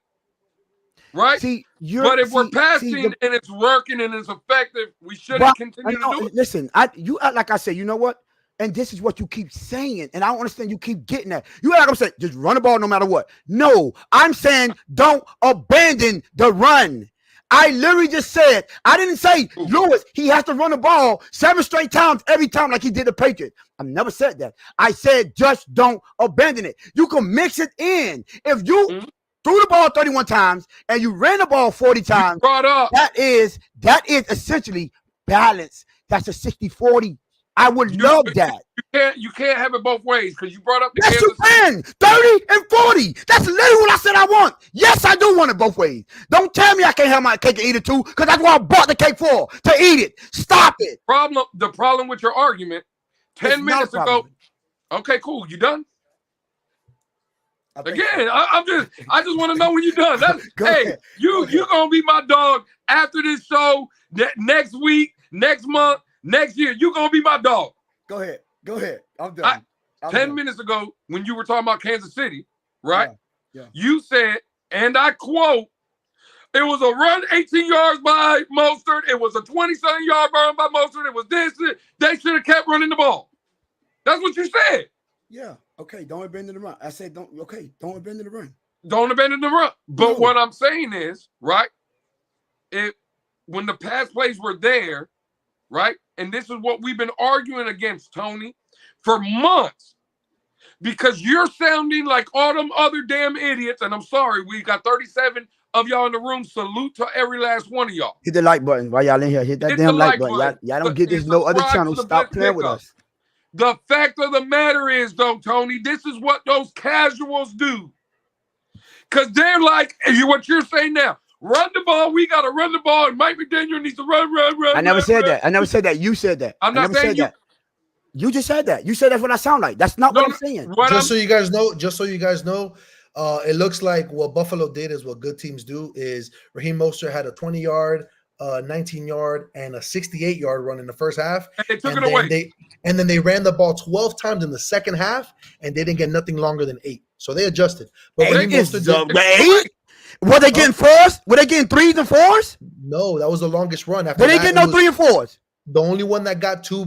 right? But if we're passing and it's working and it's effective, we shouldn't continue to do it. Listen, you act like I said. You know what? And this is what you keep saying, and I don't understand. You keep getting that. You act like I'm saying just run the ball no matter what. No, I'm saying don't abandon the run. I literally just said, I didn't say, Lewis, he has to run the ball 7 straight times every time like he did the Patriots. I've never said that. I said, just don't abandon it. You can mix it in. If you threw the ball 31 times and you ran the ball 40 times, that is essentially balance. That's a 60-40. I would love that. You can't have it both ways because you brought up the Yes, you can. 30 and 40. That's literally what I said I want. Yes, I do want it both ways. Don't tell me I can't have my cake and eat it too because that's what I bought the cake for, to eat it. Stop it. The problem with your argument, 10 minutes ago. Okay, cool. You done? Again, I just want to know when you're done. You're going to be my dog after this show, next week, next month, next year. You're going to be my dog. Go ahead. I'm done. 10 minutes ago, when you were talking about Kansas City, right? Yeah. You said, and I quote, it was a run 18 yards by Mostert. It was a 27-yard run by Mostert. It was this. They should have kept running the ball. That's what you said. Yeah. Okay. Don't abandon the run. I said, don't abandon the run. Don't abandon the run. But what I'm saying is, right, if when the pass plays were there, right? And this is what we've been arguing against, Tony, for months. Because you're sounding like all them other damn idiots. And I'm sorry, we got 37 of y'all in the room. Salute to every last one of y'all. Hit the like button while y'all in here. Hit that Hit damn the like button. Y'all don't get this no other channel. Stop playing with us. The fact of the matter is, though, Tony, this is what those casuals do. Because they're like, what you're saying now, run the ball. We got to run the ball. And Mike McDaniel needs to run. I never said that. I never said that. You said that. I'm not saying you. You just said that. You said that's what I sound like. That's not what I'm saying. So you guys know, it looks like what Buffalo did is what good teams do is Raheem Mostert had a 20-yard, 19-yard, and a 68-yard run in the first half. And they took it away. And then they ran the ball 12 times in the second half, and they didn't get nothing longer than 8. So they adjusted. But Raheem Mostert did. Were they getting fours? Were they getting 3s and 4s? No, that was the longest run. After they didn't get no 3 and 4s. The only one that got two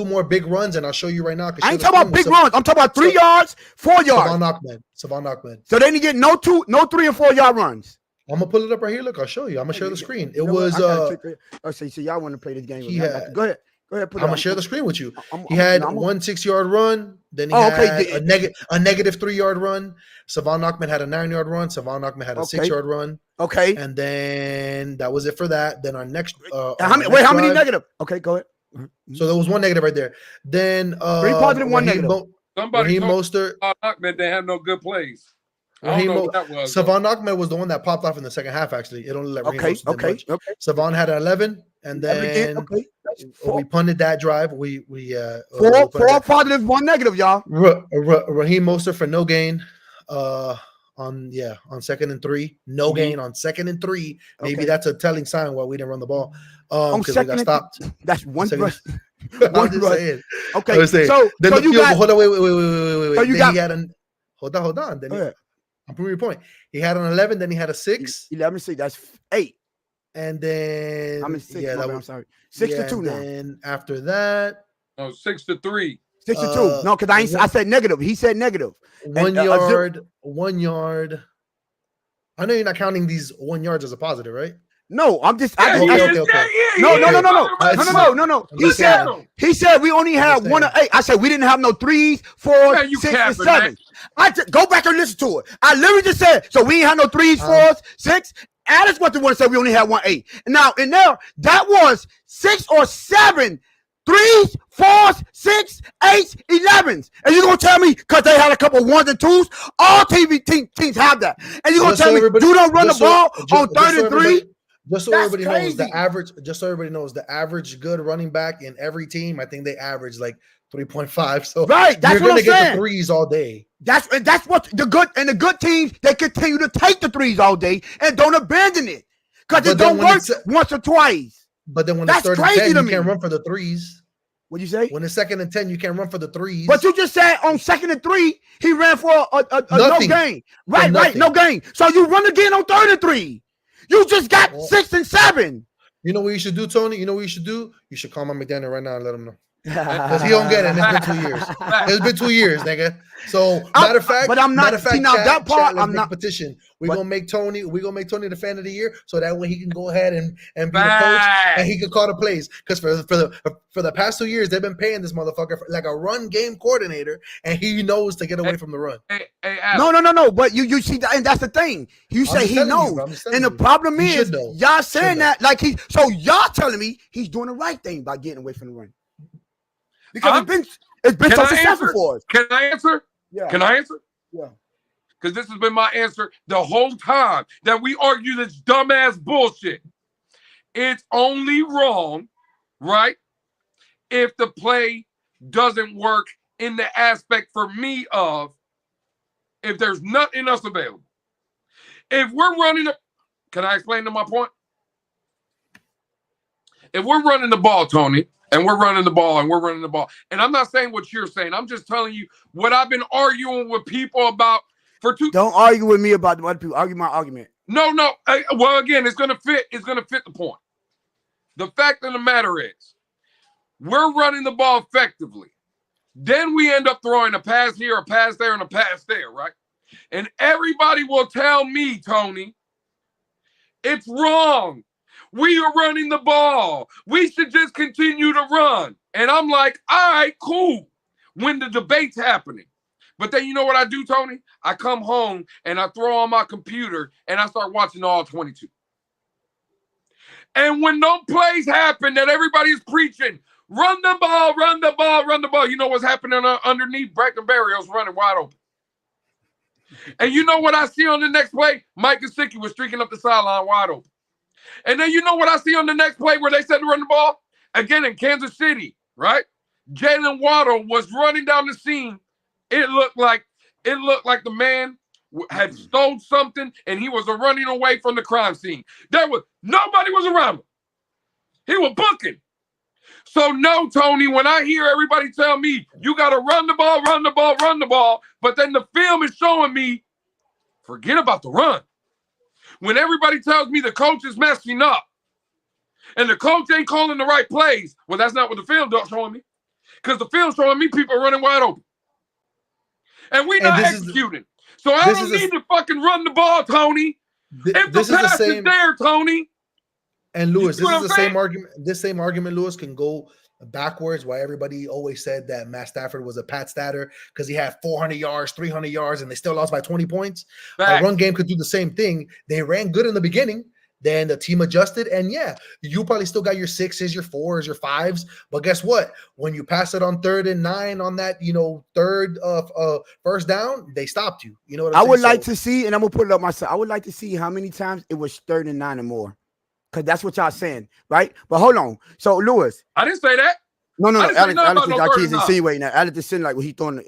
more big runs, and I'll show you right now. I ain't talking about big runs. I'm talking about 3 yards, 4 yards. Savon Ahmed. So they didn't get no 3 and 4 yard runs. I'm gonna pull it up right here. Look, I'll show you. I'm gonna share the screen. It was. So y'all want to play this game? Go ahead. I'm gonna share the screen with you. He had 1 6-yard run. Then he had a negative 3-yard run. Savon Ahmed had a 9-yard run. Savon Ahmed had a 6-yard run. Okay. And then that was it for that. Then our next. How many negative? Okay, go ahead. So there was 1 negative right there. Then 3 positive, 1 negative. Somebody told Mostert. Ahmed, they have no good plays. I don't know what that was. Savon Ahmed was the one that popped off in the second half. Actually, it only let Raheem Mostert do much. Savon had an 11, and then we punted that drive. We 4 positive, 1 negative, y'all. Raheem Mostert for no gain. On 2nd and 3, no gain on 2nd and 3. Maybe that's a telling sign why we didn't run the ball. Because we got stopped. That's one rush. I'm just saying. Okay, so you got. Hold on, wait. So you got. He had an. Hold on. Then I'm proving your point. He had an 11. Then he had a 6. 11, 6. That's 8. And then I'm 6. I'm sorry. 6 to 2 now. And after that, 6 to 3. 6 to 2. No, because I said negative. He said negative. 1 yard. 1 yard. I know you're not counting these 1 yards as a positive, right? No, I'm just. Okay. No. He said we only had 1 of 8. I said we didn't have no 3s, 4s, 6, and 7. I just go back and listen to it. I literally just said so we ain't have no 3s, 4s, 6. Alice was the one that said we only had 1 8. Now in there that was 6 or 7 3s, 4s, 6, 8s, 11s. And you're going to tell me because they had a couple 1s and 2s? All teams have that. And you're going to tell me you don't run the ball on 3rd and 3? Just so everybody knows the average. Just so everybody knows the average good running back in every team. I think they average like 3.5. So right, that's you're what I'm gonna saying. Get the 3s all day. That's what the good teams they continue to take the 3s all day and don't abandon it because it don't work once or twice. But then when it's 3rd and 10, you can't run for the 3s. What'd you say? When it's 2nd and 10, you can't run for the 3s. But you just said on 2nd and 3, he ran for a no gain. Right, no gain. So you run again on 3rd and 3. You just got 6 and 7. You know what you should do, Tony? You know what you should do? You should call my McDaniel right now and let him know. Because he don't get it. It's been 2 years. It's been 2 years, nigga. So matter of fact, but I'm not. See, now that part, I'm not. Petition. We're gonna make Tony the fan of the year, so that way he can go ahead and be the coach and he can call the plays. Because for the past 2 years, they've been paying this motherfucker like a run game coordinator, and he knows to get away from the run. No. But you see, and that's the thing. You say he knows, and the problem is y'all saying that like so y'all telling me he's doing the right thing by getting away from the run. Because it's been so successful for us. Can I answer? Yeah. Can I answer? Yeah. Because this has been my answer the whole time that we argue this dumbass bullshit. It's only wrong, right, if the play doesn't work in the aspect for me of if there's nothing else available. If we're running can I explain to my point? If we're running the ball, Tony, and we're running the ball, and I'm not saying what you're saying. I'm just telling you what I've been arguing with people about for 2. Don't argue with me about the other people. Argue my argument. No. Well, again, it's gonna fit. It's gonna fit the point. The fact of the matter is, we're running the ball effectively. Then we end up throwing a pass here, a pass there, and a pass there, right? And everybody will tell me, Tony, it's wrong. We are running the ball. We should just continue to run. And I'm like, all right, cool. When the debate's happening. But then you know what I do, Tony? I come home and I throw on my computer and I start watching all 22. And when those plays happen that everybody's preaching, run the ball, run the ball, run the ball. You know what's happening underneath? Braxton Berrios running wide open. And you know what I see on the next play? Mike Gesicki was streaking up the sideline wide open. And then you know what I see on the next play where they said to run the ball? Again, in Kansas City, right? Jalen Waddle was running down the seam. It looked like the man had stole something and he was running away from the crime scene. Nobody was around him. He was booking. So no, Tony, when I hear everybody tell me you got to run the ball, run the ball, run the ball, but then the film is showing me forget about the run. When everybody tells me the coach is messing up and the coach ain't calling the right plays, well, that's not what the film is showing me. Because the film showing me people running wide open. And we not executing. So I don't need to fucking run the ball, Tony. If the pass is there, Tony. And Lewis, this is the same argument. This same argument, Lewis, can go backwards. Why everybody always said that Matt Stafford was a Pat Statter because he had 400 yards, 300 yards, and they still lost by 20 points. A run game could do the same thing. They ran good in the beginning. Then the team adjusted, and yeah, you probably still got your 6s, your 4s, your 5s. But guess what? When you pass it on 3rd and 9 on that, third first down, they stopped you. You know what I'm saying? I would like to see, and I'm gonna put it up myself. I would like to see how many times it was 3rd and 9 or more, because that's what y'all saying, right? But hold on. So Lewis, I didn't say that. No. Alex is insinuating that. Alex is saying like what he throwing.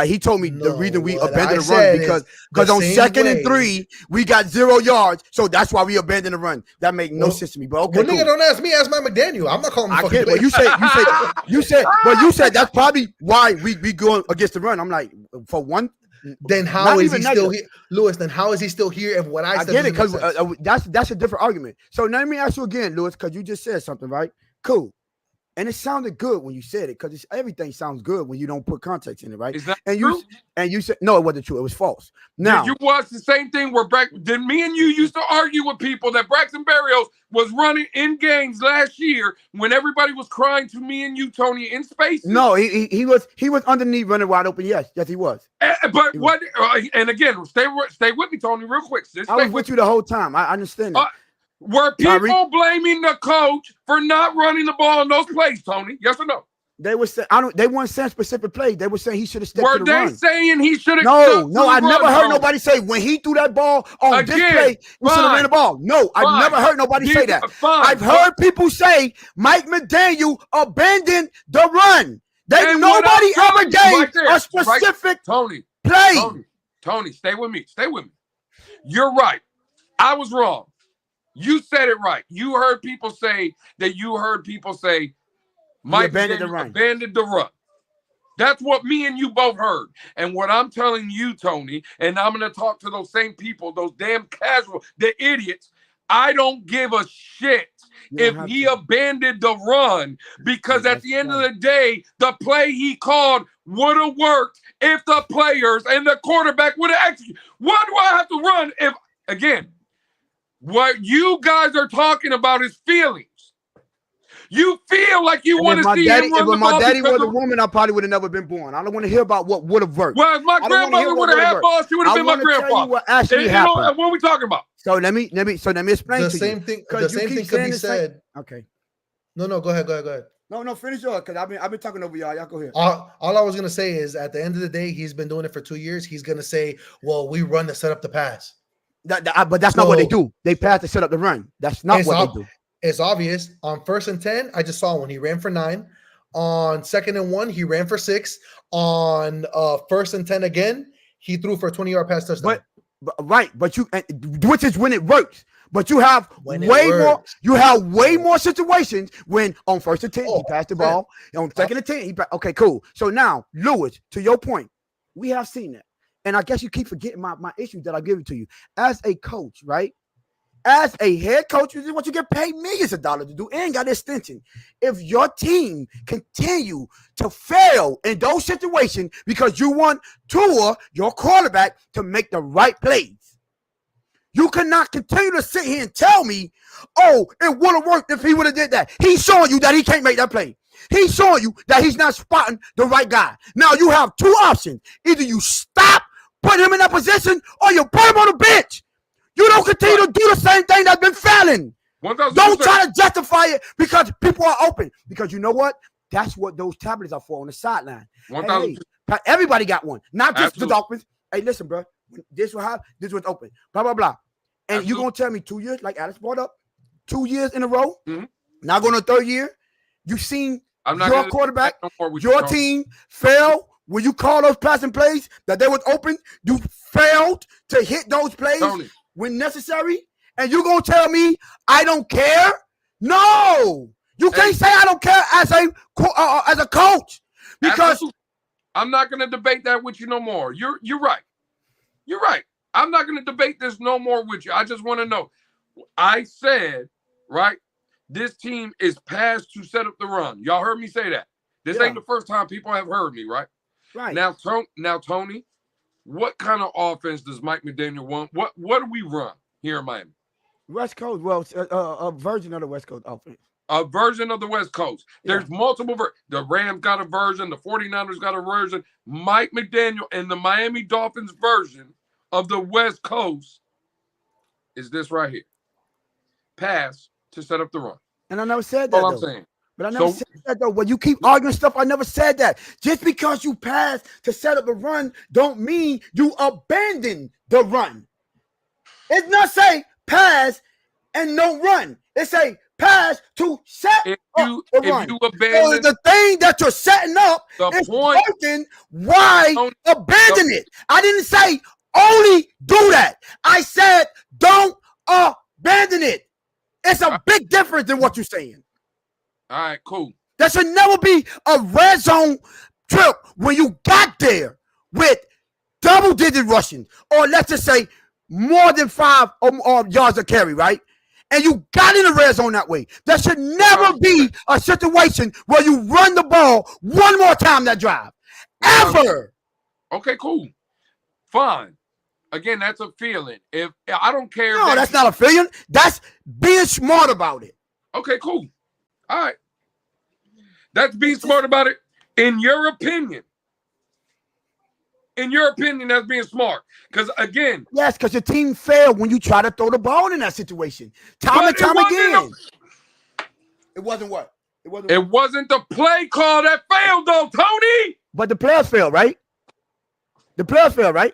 He told me the reason we abandoned the run because on 2nd and 3 we got 0 yards, so that's why we abandoned the run. That make no sense to me. But okay, well, nigga, don't ask me. Ask Mike McDaniel. I'm not calling him. I get it. But you said that's probably why we going against the run. I'm like, for one. Then how is he still here, Lewis? Then how is he still here? And what I get it because that's a different argument. So now let me ask you again, Lewis, because you just said something, right? Cool. And it sounded good when you said it, because everything sounds good when you don't put context in it, right? Is that true? You said no, it wasn't true. It was false. Now did you watch the same thing where did me and you used to argue with people that Braxton Berrios was running in games last year when everybody was crying to me and you, Tony, in space? No, he was underneath running wide open. Yes, he was. But what? And again, stay with me, Tony, real quick. I was with you the whole time. I understand that. Were people blaming the coach for not running the ball in those plays, Tony? Yes or no? They were saying they weren't saying specific plays. They were saying he should have stepped to the run. Were they saying he should have? No, I never heard nobody say when he threw that ball on this play, he should have ran the ball. No, I've never heard nobody say that. I've heard people say Mike McDaniel abandoned the run. Nobody ever gave a specific play. Tony, stay with me. Stay with me. You're right. I was wrong. You said it right. You heard people say Mike abandoned the run. That's what me and you both heard. And what I'm telling you, Tony, and I'm going to talk to those same people, those damn the idiots, I don't give a shit if he abandoned the run, because at the end of the day, the play he called would have worked if the players and the quarterback would have executed. Why do I have to run if, again, what you guys are talking about is feelings. You feel like you want to see him run the ball. If my daddy was a woman, I probably would have never been born. I don't want to hear about what would have worked. Well, if my grandmother would have had balls, she would have been my grandfather. What actually happened. What are we talking about? So let me explain the to same you. thing. The same thing could be said. Okay. No, go ahead. No, finish yours, because I've been talking over y'all. Y'all go ahead. All I was gonna say is, at the end of the day, he's been doing it for 2 years. He's gonna say, "Well, we run to set up the pass." But that's not what they do. They pass to set up the run. That's not what they do. It's obvious. On 1st and 10, I just saw one. He ran for 9. On 2nd and 1, he ran for 6. On 1st and 10 again, he threw for a 20-yard pass touchdown. But you, which is when it works. But you have more. You have way more situations when on 1st and 10 he passed the ball. On 2nd and 10 okay, cool. So now, Lewis, to your point, we have seen that. And I guess you keep forgetting my issue that I give it to you. As a coach, right? As a head coach, this is what you get paid millions of dollars to do and got extension. If your team continue to fail in those situations because you want Tua, your quarterback, to make the right plays, You cannot continue to sit here and tell me, oh, it would have worked if he would have did that. He's showing you that he can't make that play. He's showing you that he's not spotting the right guy. Now you have two options. Either you stop putting him in that position or you put him on the bench. You don't continue to do the same thing that's been failing. 1,000%. Don't try to justify it because people are open. Because you know what? That's what those tablets are for on the sideline. 1,000%. Hey, everybody got one, not just Absolutely. the Dolphins. Hey, listen, bro. This was how this was open. Blah blah blah. And Absolutely. you're gonna tell me 2 years, like Alex brought up, 2 years in a row. Mhm. Now going to the third year, you've seen I'm not your gonna quarterback, no more with your you, team fail when you call those passing plays that they was open. You failed to hit those plays Tony. when necessary, and you're gonna tell me I don't care? No, you can't say I don't care as a coach because Absolutely. I'm not going to debate that with you no more. You're right. You're right. I'm not going to debate this no more with you. I just want to know. I said, right, this team is past to set up the run. Y'all heard me say that. This Yeah. ain't the first time people have heard me, right? right. Now, Tony, what kind of offense does Mike McDaniel want? What do we run here in Miami? West Coast, well, a version of the West Coast offense. A version of the West Coast. Yeah. There's multiple. The Rams got a version. The 49ers got a version. Mike McDaniel and the Miami Dolphins version of the West Coast is this right here. Pass to set up the run. And I never said that, All I'm though. saying. But I never said that, though. When you keep arguing stuff, I never said that. Just because you pass to set up a run don't mean you abandon the run. It's not say pass and no run. It say pass to set If up you the run. So abandon the thing that you're setting up the is point, working, why Don't- abandon it? I didn't say only do that. I said don't abandon it. It's a big difference than what you're saying. all right, cool. There should never be a red zone trip when you got there with double-digit rushing, or let's just say more than 5 yards of carry, right? And you got in the red zone that way. There should never be a situation where you run the ball one more time that drive. Ever. Okay, cool. Fine. Again, that's a feeling. If I don't care. No, that's not a feeling. That's being smart about it. Okay, cool. All right. That's being smart about it. In your opinion. In your opinion, that's being smart. Because again, Yes, because your team failed when you try to throw the ball in that situation. Time and time again. It wasn't what? it wasn't the play call that failed, though, Tony. But the players failed, right? The players failed, right?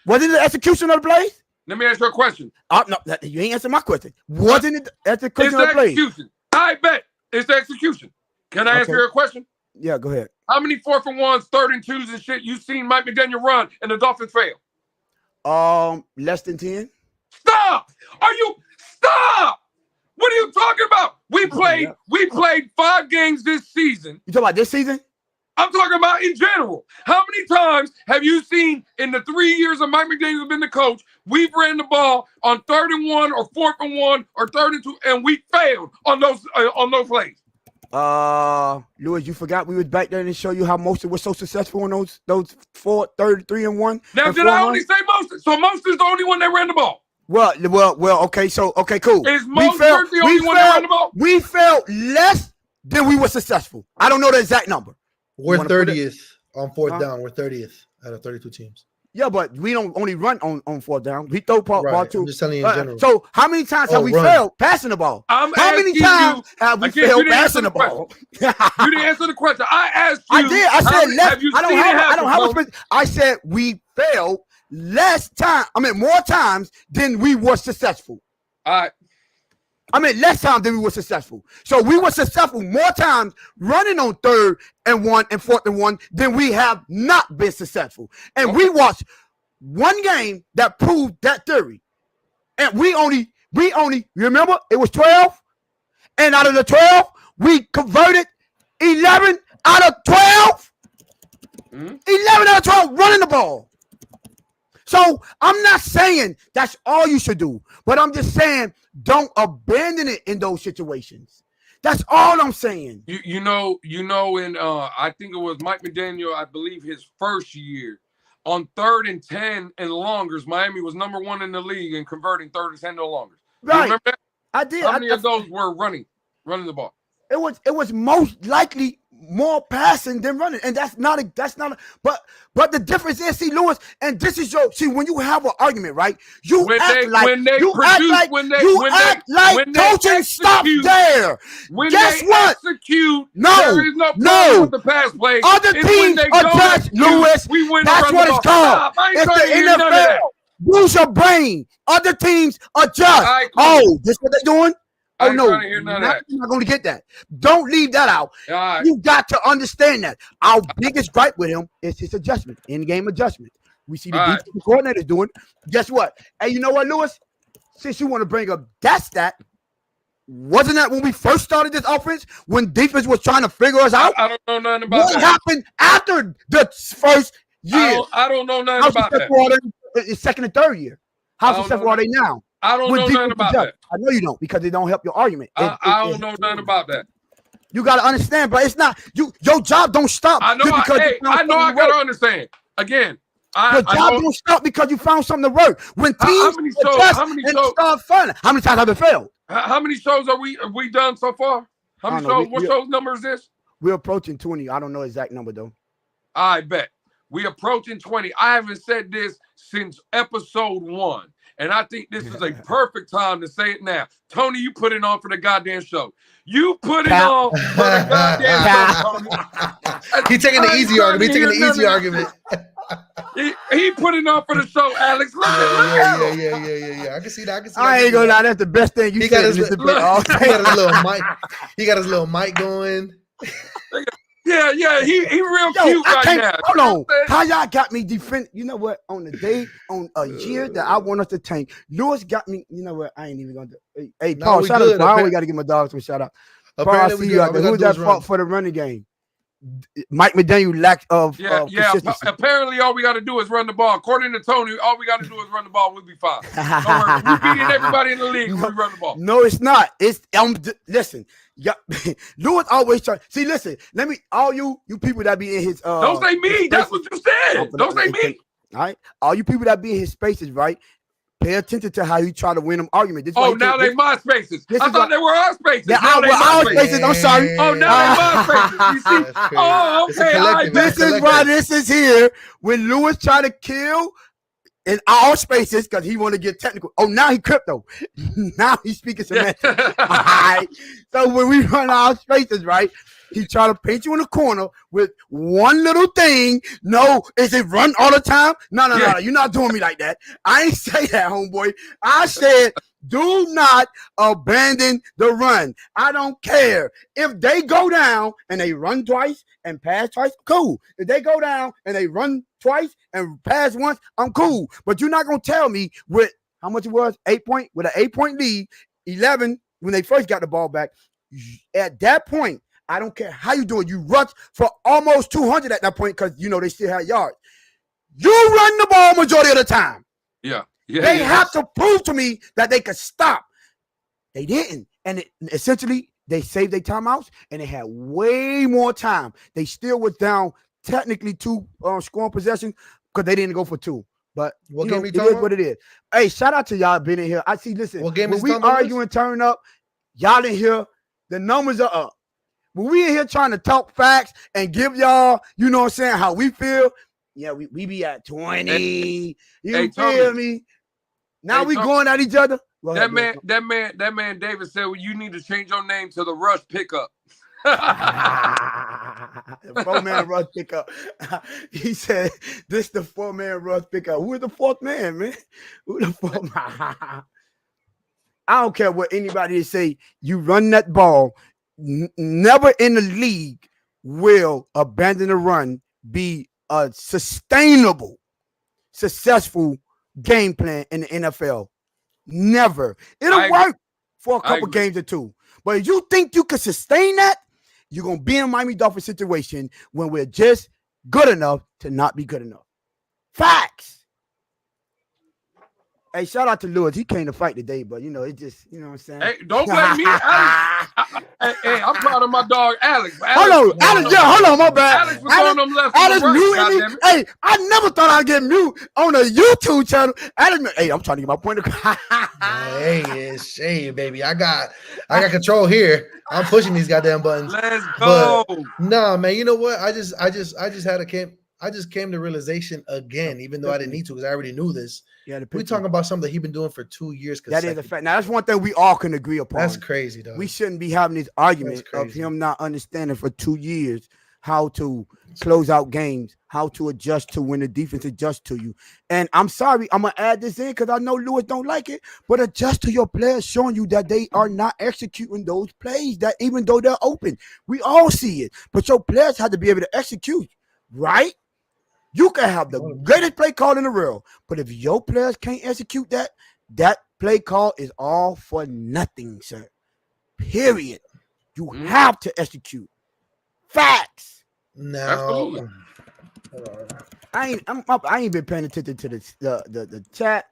Was it the execution of the plays? Let me ask you a question. No, you ain't answering my question. Wasn't it the It's execution the of the plays? execution. I bet it's the execution. Can I answer Okay. your question? Yeah, go ahead. How many 4th and 1s, 3rd and 2s and shit you seen Mike McDaniel run and the Dolphins fail? Less than 10. Stop! Stop! What are you talking about? We played 5 games this season. You talking about this season? I'm talking about in general. How many times have you seen in the 3 years of Mike McDaniel been the coach, we've ran the ball on 3rd and 1 or 4th and 1 or 3rd and 2, and we failed on those plays? Louis, you forgot we was back there and show you how Mostert was so successful in those 3 and 1. Now, did I only say Mostert? So Mostert's the only one that ran the ball. Well, okay, cool. Is Mostert the only one that ran the ball? We failed less than we were successful. I don't know the exact number. We're wanna put it- 30th on 4th Huh? down. We're 30th out of 32 teams. Yeah, but we don't only run on 4th down. We throw ball Right. too. I'm just telling you in general. So how many times have we run. failed passing the ball? I'm How many asking times you- have we Again, you failed didn't answer passing the the ball? You didn't answer the question. I asked you. I did. I how said many- less. have you I don't seen it have. I happen, don't have a. Tony? I said we failed less time. More times than we were successful. All right. Less time than we were successful. So we were successful more times running on 3rd and 1 and 4th and 1 than we have not been successful. And we watched one game that proved that theory. And we only remember it was 12. And out of the 12, we converted 11 out of 12. 11 out of 12 running the ball. So I'm not saying that's all you should do, but I'm just saying don't abandon it in those situations. That's all I'm saying. You know, in I think it was Mike McDaniel, I believe his first year. On 3rd and 10 and longers, Miami was number 1 in the league in converting 3rd and 10 and longers. Right. You remember that? I did. How many of those were running the ball? It was most likely more passing than running, and that's not but the difference is, see, Lewis, and this is when you have an argument, right? You act like coaching stop there. Guess what? Execute, no, there is no problem with the pass play. Other teams adjust, Lewis. That's what it's called. It's the NFL. Use your brain. Other teams adjust. Right, cool. Oh, this what they're doing? Oh no, you're not going to get that. Don't leave that out. Right. You got to understand that. Our biggest gripe with him is his adjustment, in-game adjustment. We see the defensive coordinators doing. Guess what? Hey, you know what, Lewis? Since you want to bring up that stat, wasn't that when we first started this offense, when defense was trying to figure us out? I don't know nothing about what happened after the first year? I don't know nothing about that. It's second and third year. How successful are they now? I don't know nothing about that. I know you don't, because they don't help your argument. I don't know nothing about that. You got to understand, but it's not you. Your job don't stop. I know. I got to understand. Again, your job don't stop because you found something to work. When teams start fun, how many times have it failed? How many shows are we done so far? How many shows? What shows number is this? We're approaching 20. I don't know the exact number though. I bet we approaching 20. I haven't said this since episode 1. And I think this is a perfect time to say it now. Tony, you put it on for the goddamn show. You put it on for the goddamn show, Tony. He's taking the easy argument. He put it on for the show, Alex. Yeah. I can see that. I ain't gonna lie. That's the best thing you said. He got his little mic going. Yeah, he real cute right now. Hold on. How y'all got me defend? You know what? On the day, on a year that I want us to tank, Lewis got me. You know what? I ain't even gonna do. Hey, Paul, shout out. I always got to give my dogs a shout out. Paul, I see you out there. Who's that fault for the running game? Mike McDaniel lack of consistency. Apparently, all we got to do is run the ball. According to Tony, all we got to do is run the ball. We'll be fine. Don't worry. We're beating everybody in the league when we run the ball. No, it's not. It's listen. Yeah, Lewis always try. See, listen. Let me. All you people that be in his. Don't say me. That's what you said. Don't say me. All right. All you people that be in his spaces, right? Pay attention to how you try to win them argument. Now they my spaces. I thought they were our spaces. Yeah, our spaces. I'm sorry. Oh, now they my spaces. You see? Oh, okay. This is why this is here. When Lewis try to kill in our spaces because he want to get technical. Oh, now he crypto. Now he's speaking semantics. All right. So when we run our spaces, right? He try to paint you in the corner with one little thing. No, is it run all the time? No. You're not doing me like that. I ain't say that, homeboy. I said, do not abandon the run. I don't care. If they go down and they run twice and pass twice, cool. If they go down and they run twice and pass once, I'm cool. But you're not going to tell me with how much it was, 8 point, with an 8-point lead, 11 when they first got the ball back. At that point, I don't care how you do it. You rush for almost 200 at that point because, they still have yards. You run the ball majority of the time. Yeah. They have to prove to me that they could stop. They didn't. And essentially, they saved their timeouts, and they had way more time. They still was down technically 2 scoring possessions because they didn't go for 2. But it is what it is. Hey, shout out to y'all being in here. I see, listen, when we argue and turn up, y'all in here, the numbers are up. When we in here trying to talk facts and give y'all, how we feel, yeah, we be at 20. You feel me? Now we going at each other. That man David said, well, you need to change your name to the Rush Pickup. 4-man rush pickup. He said, this the 4-man rush pickup. Who is the 4th man, man? Who the 4th man? I don't care what anybody say. You run that ball. Never in the league will abandon the run be a sustainable, successful game plan in the NFL. Never. It'll work for a couple games or 2. But if you think you can sustain that, you're going to be in a Miami Dolphins situation when we're just good enough to not be good enough. Facts. Hey, shout out to Lewis. He came to fight today, but it just, you know what I'm saying? Hey, don't blame me, Alex. Hey, I'm proud of my dog, Alex. Hold on, my bad. Alex was on them left Alex and right, muting me. goddammit. Hey, I never thought I'd get mute on a YouTube channel. Hey, I'm trying to get my point across. Hey, it's shade, baby. I got control here. I'm pushing these goddamn buttons. Let's go. But nah, man. You know what? I just came to realization again, even though I didn't need to, because I already knew this. Yeah, we talking about something that he's been doing for 2 years. That is a fact. Now that's one thing we all can agree upon. That's crazy, though. We shouldn't be having this argument of him not understanding for 2 years how to close out games, how to adjust to when the defense adjusts to you. And I'm sorry, I'm gonna add this in because I know Lewis don't like it, but adjust to your players, showing you that they are not executing those plays, that even though they're open. We all see it, but your players have to be able to execute, right? You can have the greatest play call in the world, but if your players can't execute that play call is all for nothing, sir. Period. You have to execute. Facts. No, I ain't been paying attention to the chat.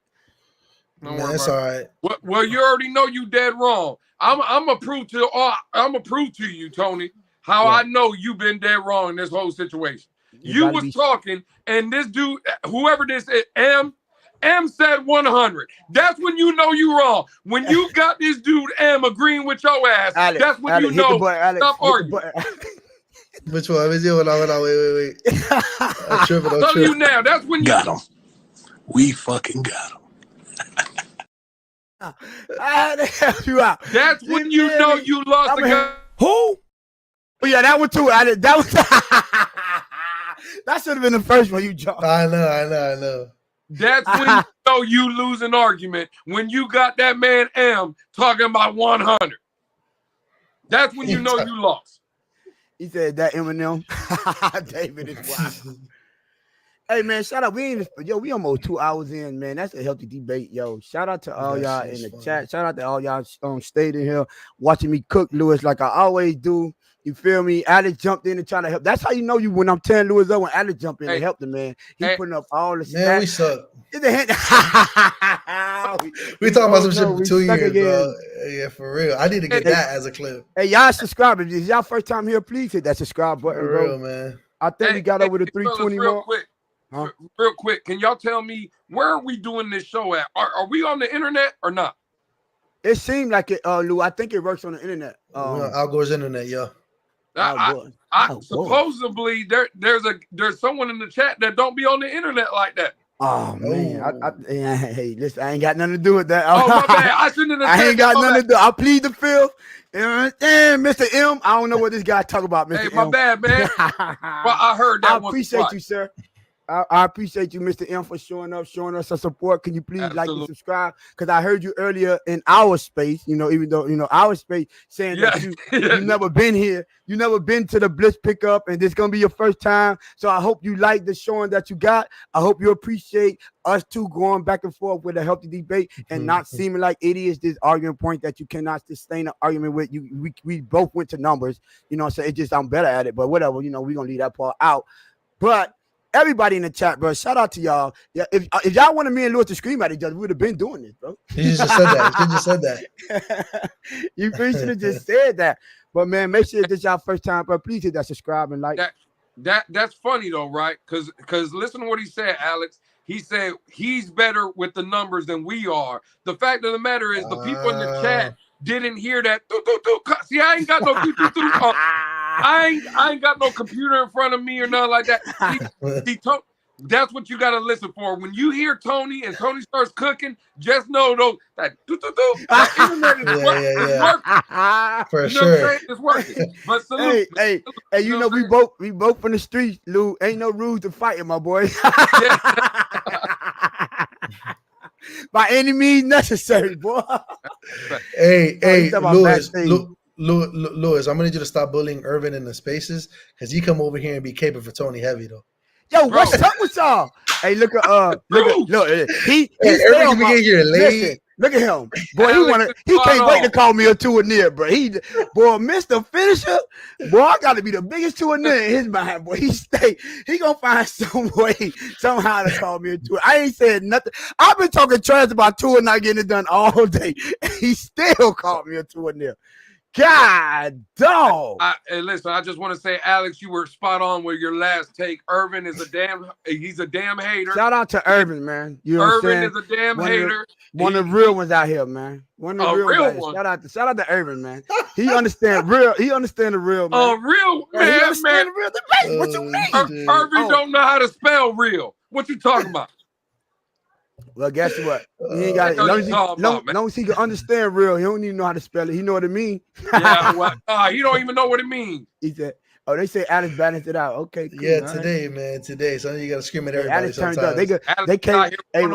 Don't no, worry that's about all it. right. Well, you already know you dead wrong. I'm gonna prove to you, Tony, how I know you've been dead wrong in this whole situation. You was talking, and this dude, whoever this is, M said 100. That's when you know you wrong. When you got this dude M agreeing with your ass, Alex, that's when you know. Stop arguing. Which one? Hold on, wait. I'm tripping. I'm telling you now, that's when you got him. We fucking got him. You out. That's when you know you lost the game. Who? Oh yeah, that one too. That was that should have been the first one you dropped. I know. That's when you know you lose an argument. When you got that man M talking about 100. That's when you know you lost. He said that Eminem. David is wild. Hey man, shout out. We almost 2 hours in, man. That's a healthy debate, yo. Shout out to all y'all in the chat. Shout out to all y'all stayed in here watching me cook Lewis like I always do. You feel me? Alex jumped in and tried to help. That's how you know you when I'm telling Lewis up when Alex jumped in and helped him, man. He putting up all the stats. Man, we suck. we talking about some shit for 2 years, bro. Yeah, for real. I need to get that as a clip. Hey, y'all subscribe. If this is y'all first time here, please hit that subscribe button, for real, man. I think we got over the 320 real quick. Huh? Real quick, can y'all tell me where are we doing this show at? Are we on the internet or not? It seemed like it, Lou. I think it works on the internet. Al Gore's internet, yo. Supposedly there's someone in the chat that don't be on the internet like that. Oh man, hey, listen, I ain't got nothing to do with that. Oh my bad, I ain't got nothing to do. I plead the fifth. And Mr. M, I don't know what this guy talk about, Mr. Hey, my bad, man. Well, I heard that. I appreciate you, sir. I appreciate you, Mr. M, for showing up, showing us some support. Can you please like and subscribe? Because I heard you earlier in our space, even though, our space, saying that you've never been here. You never been to the Blitz pickup, and this is going to be your first time. So I hope you like the showing that you got. I hope you appreciate us two going back and forth with a healthy debate and not seeming like idiots. This argument point that you cannot sustain an argument with. We both went to numbers, so it just, I'm better at it. But whatever, we're going to leave that part out. But everybody in the chat, bro, shout out to y'all. Yeah, if y'all wanted me and Lewis to scream at each other, we would have been doing this, bro. You just said that. You should have just said that. But man, make sure this y'all first time, bro. Please hit that subscribe and like. That's funny though, right? Because listen to what he said, Alex. He said he's better with the numbers than we are. The fact of the matter is, the people in the chat didn't hear that. See, I ain't got no I ain't got no computer in front of me or nothing like that. That's what you got to listen for. When you hear Tony and Tony starts cooking, just know that internet is working. For sure. It's working. But salute. Hey, we both from the streets, Lou. Ain't no rules to fighting, my boy. By any means necessary, boy. Hey, Lewis, I'm gonna need you to stop bullying Irvin in the spaces because you come over here and be caping for Tony heavy though. Yo, what's up with y'all? Hey, look. He Irvin can be getting here late. Look at him, boy. Alex He is can't spot wait to on. call me a 2 and near, bro. Boy, Mr. Finisher, boy. I got to be the biggest 2 and near in his mind, boy. He gonna find some way somehow to call me a 2. I ain't said nothing. I've been talking trash about 2 and not getting it done all day. He still called me a 2 and near. God, dog. Hey, listen, I just want to say, Alex, you were spot on with your last take. Irvin is he's a damn hater. Shout out to Irvin, man. You know what I'm Irvin saying? is a damn hater. One of the real ones out here, man. One of the real ones. one. Shout out to Irvin, man. He understand the real, man. Real He man. understand the real. What you mean? Irvin don't know how to spell real. What you talking about? Well, guess what? He ain't got it. Long as he can understand real, he don't even know how to spell it. He know what it means. Yeah, well, he don't even know what it means. He said, "Oh, they say Alex balanced it out." Okay, cool. Yeah, today, man. Today, so you gotta scream at everybody. Alex turned up. Sometimes. They can't. Hey,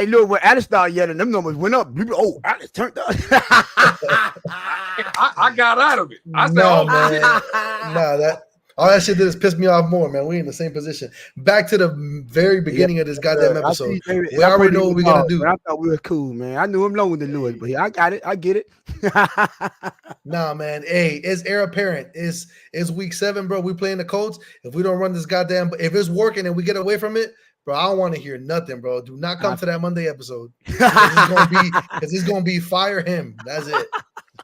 Lewis, when Alex started yelling, them numbers went up. People, oh, Alex turned up. I got out of it. I said, no, "Oh, man. Nah, all that shit did is piss me off more, man. We in the same position. Back to the very beginning of this goddamn episode. We already know what we gotta do. I thought we were cool, man. I knew him longer than Lewis, but I got it. I get it. Nah, man. Hey, it's heir apparent. It's week 7, bro. We playing the Colts. If we don't run this goddamn, if it's working and we get away from it, bro, I don't want to hear nothing, bro. Do not come to that Monday episode. It's gonna be fire him. That's it.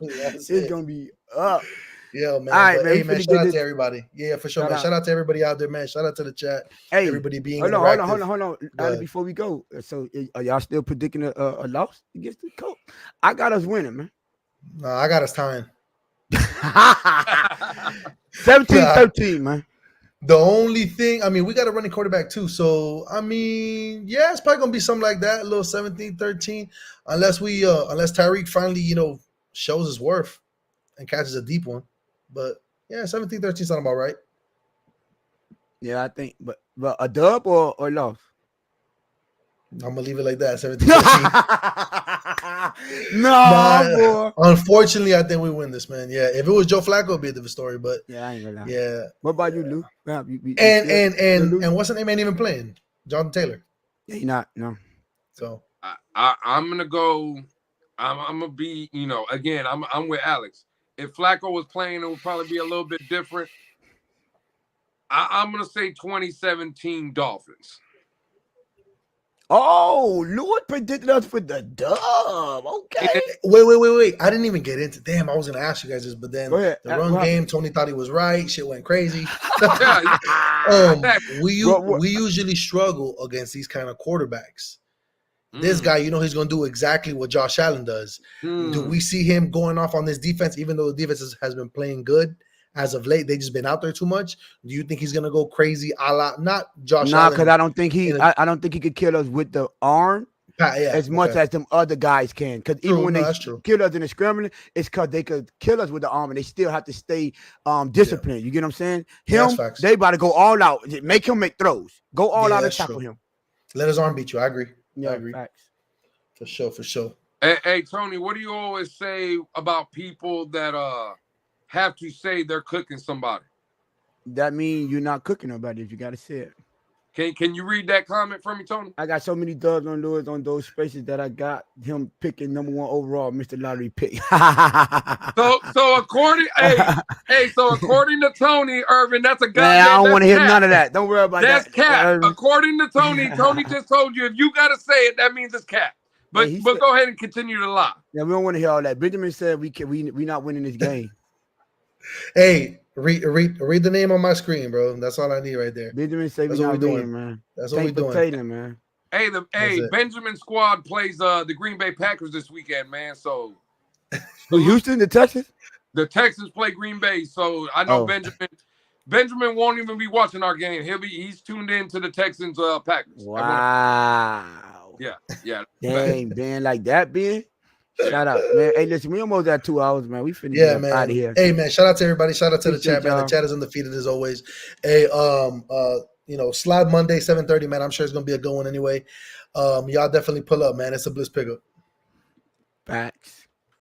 It's gonna be up. Yeah, man. All right, but, man. hey, man, shout out to everybody. Yeah, for sure, man. Shout out to everybody out there, man. Shout out to the chat. Hey, everybody being hold on. interactive. Before we go, so are y'all still predicting a loss against the Colts? I got us winning, man. Nah, I got us tying. 17-13, man. The only thing, I mean, we got a running quarterback too. So, I mean, yeah, it's probably going to be something like that, a little 17-13, unless Tyreek finally, shows his worth and catches a deep one. But, yeah, 17-13 sounds about right. Yeah, I think, but a dub or loss? I'm going to leave it like that, 17-13. No, boy. Unfortunately, I think we win this, man. Yeah, if it was Joe Flacco, it'd be a different story. But yeah, I ain't gonna lie. Yeah. What about you, Lou? And what's the name? Ain't even playing. Jonathan Taylor. Yeah, he not. No. So I'm gonna go. I'm gonna be. Again, I'm with Alex. If Flacco was playing, it would probably be a little bit different. I'm gonna say 2017 Dolphins. Oh, Lewis predicted us for the dub. Okay. Wait. I didn't even get into. Damn, I was gonna ask you guys this, but then the run game, Tony thought he was right. Shit went crazy. Yeah. We usually struggle against these kind of quarterbacks. This guy, he's gonna do exactly what Josh Allen does. Do we see him going off on this defense, even though the defense has been playing good? As of late, they just been out there too much. Do you think he's gonna go crazy a la not Josh Allen? Nah, because I don't think he could kill us with the arm as much as them other guys can. Because even when they kill us in the scrambling, it's because they could kill us with the arm and they still have to stay disciplined. You get what I'm saying? They about to go all out. Make him make throws. Go all out and tackle him. Let his arm beat you. I agree. Yeah, I agree. Facts. For sure. Hey, Tony, what do you always say about people that have to say they're cooking somebody? That means you're not cooking nobody if you got to say it. Can you read that comment for me, Tony? I got so many dubs on Lewis on those spaces that I got him picking number 1 overall, Mr. Lottery pick. so according to Tony Irvin, that's a guy. Man, I don't want to hear none of that. Don't worry about that. That's cap. According to Tony just told you if you got to say it, that means it's cap. But go ahead and continue to lie. Yeah, we don't want to hear all that. Benjamin said we not winning this game. Hey, read the name on my screen, bro. That's all I need right there. Benjamin said we're not winning, man. That's what we're doing. Man. Hey, Benjamin squad plays the Green Bay Packers this weekend, man. So Houston, the Texans? The Texans play Green Bay, so I know Benjamin won't even be watching our game. He's tuned in to the Texans Packers. Wow. Yeah. Dang, Ben, like that, Ben. Shout out, man. Hey, listen, we almost at 2 hours, man. We finna get out of here. Hey, man, shout out to everybody. Shout out to the chat, man. The chat is undefeated as always. Hey, Slide Monday, 7:30, man. I'm sure it's gonna be a good one anyway. Y'all definitely pull up, man. It's a bliss pickup. Facts.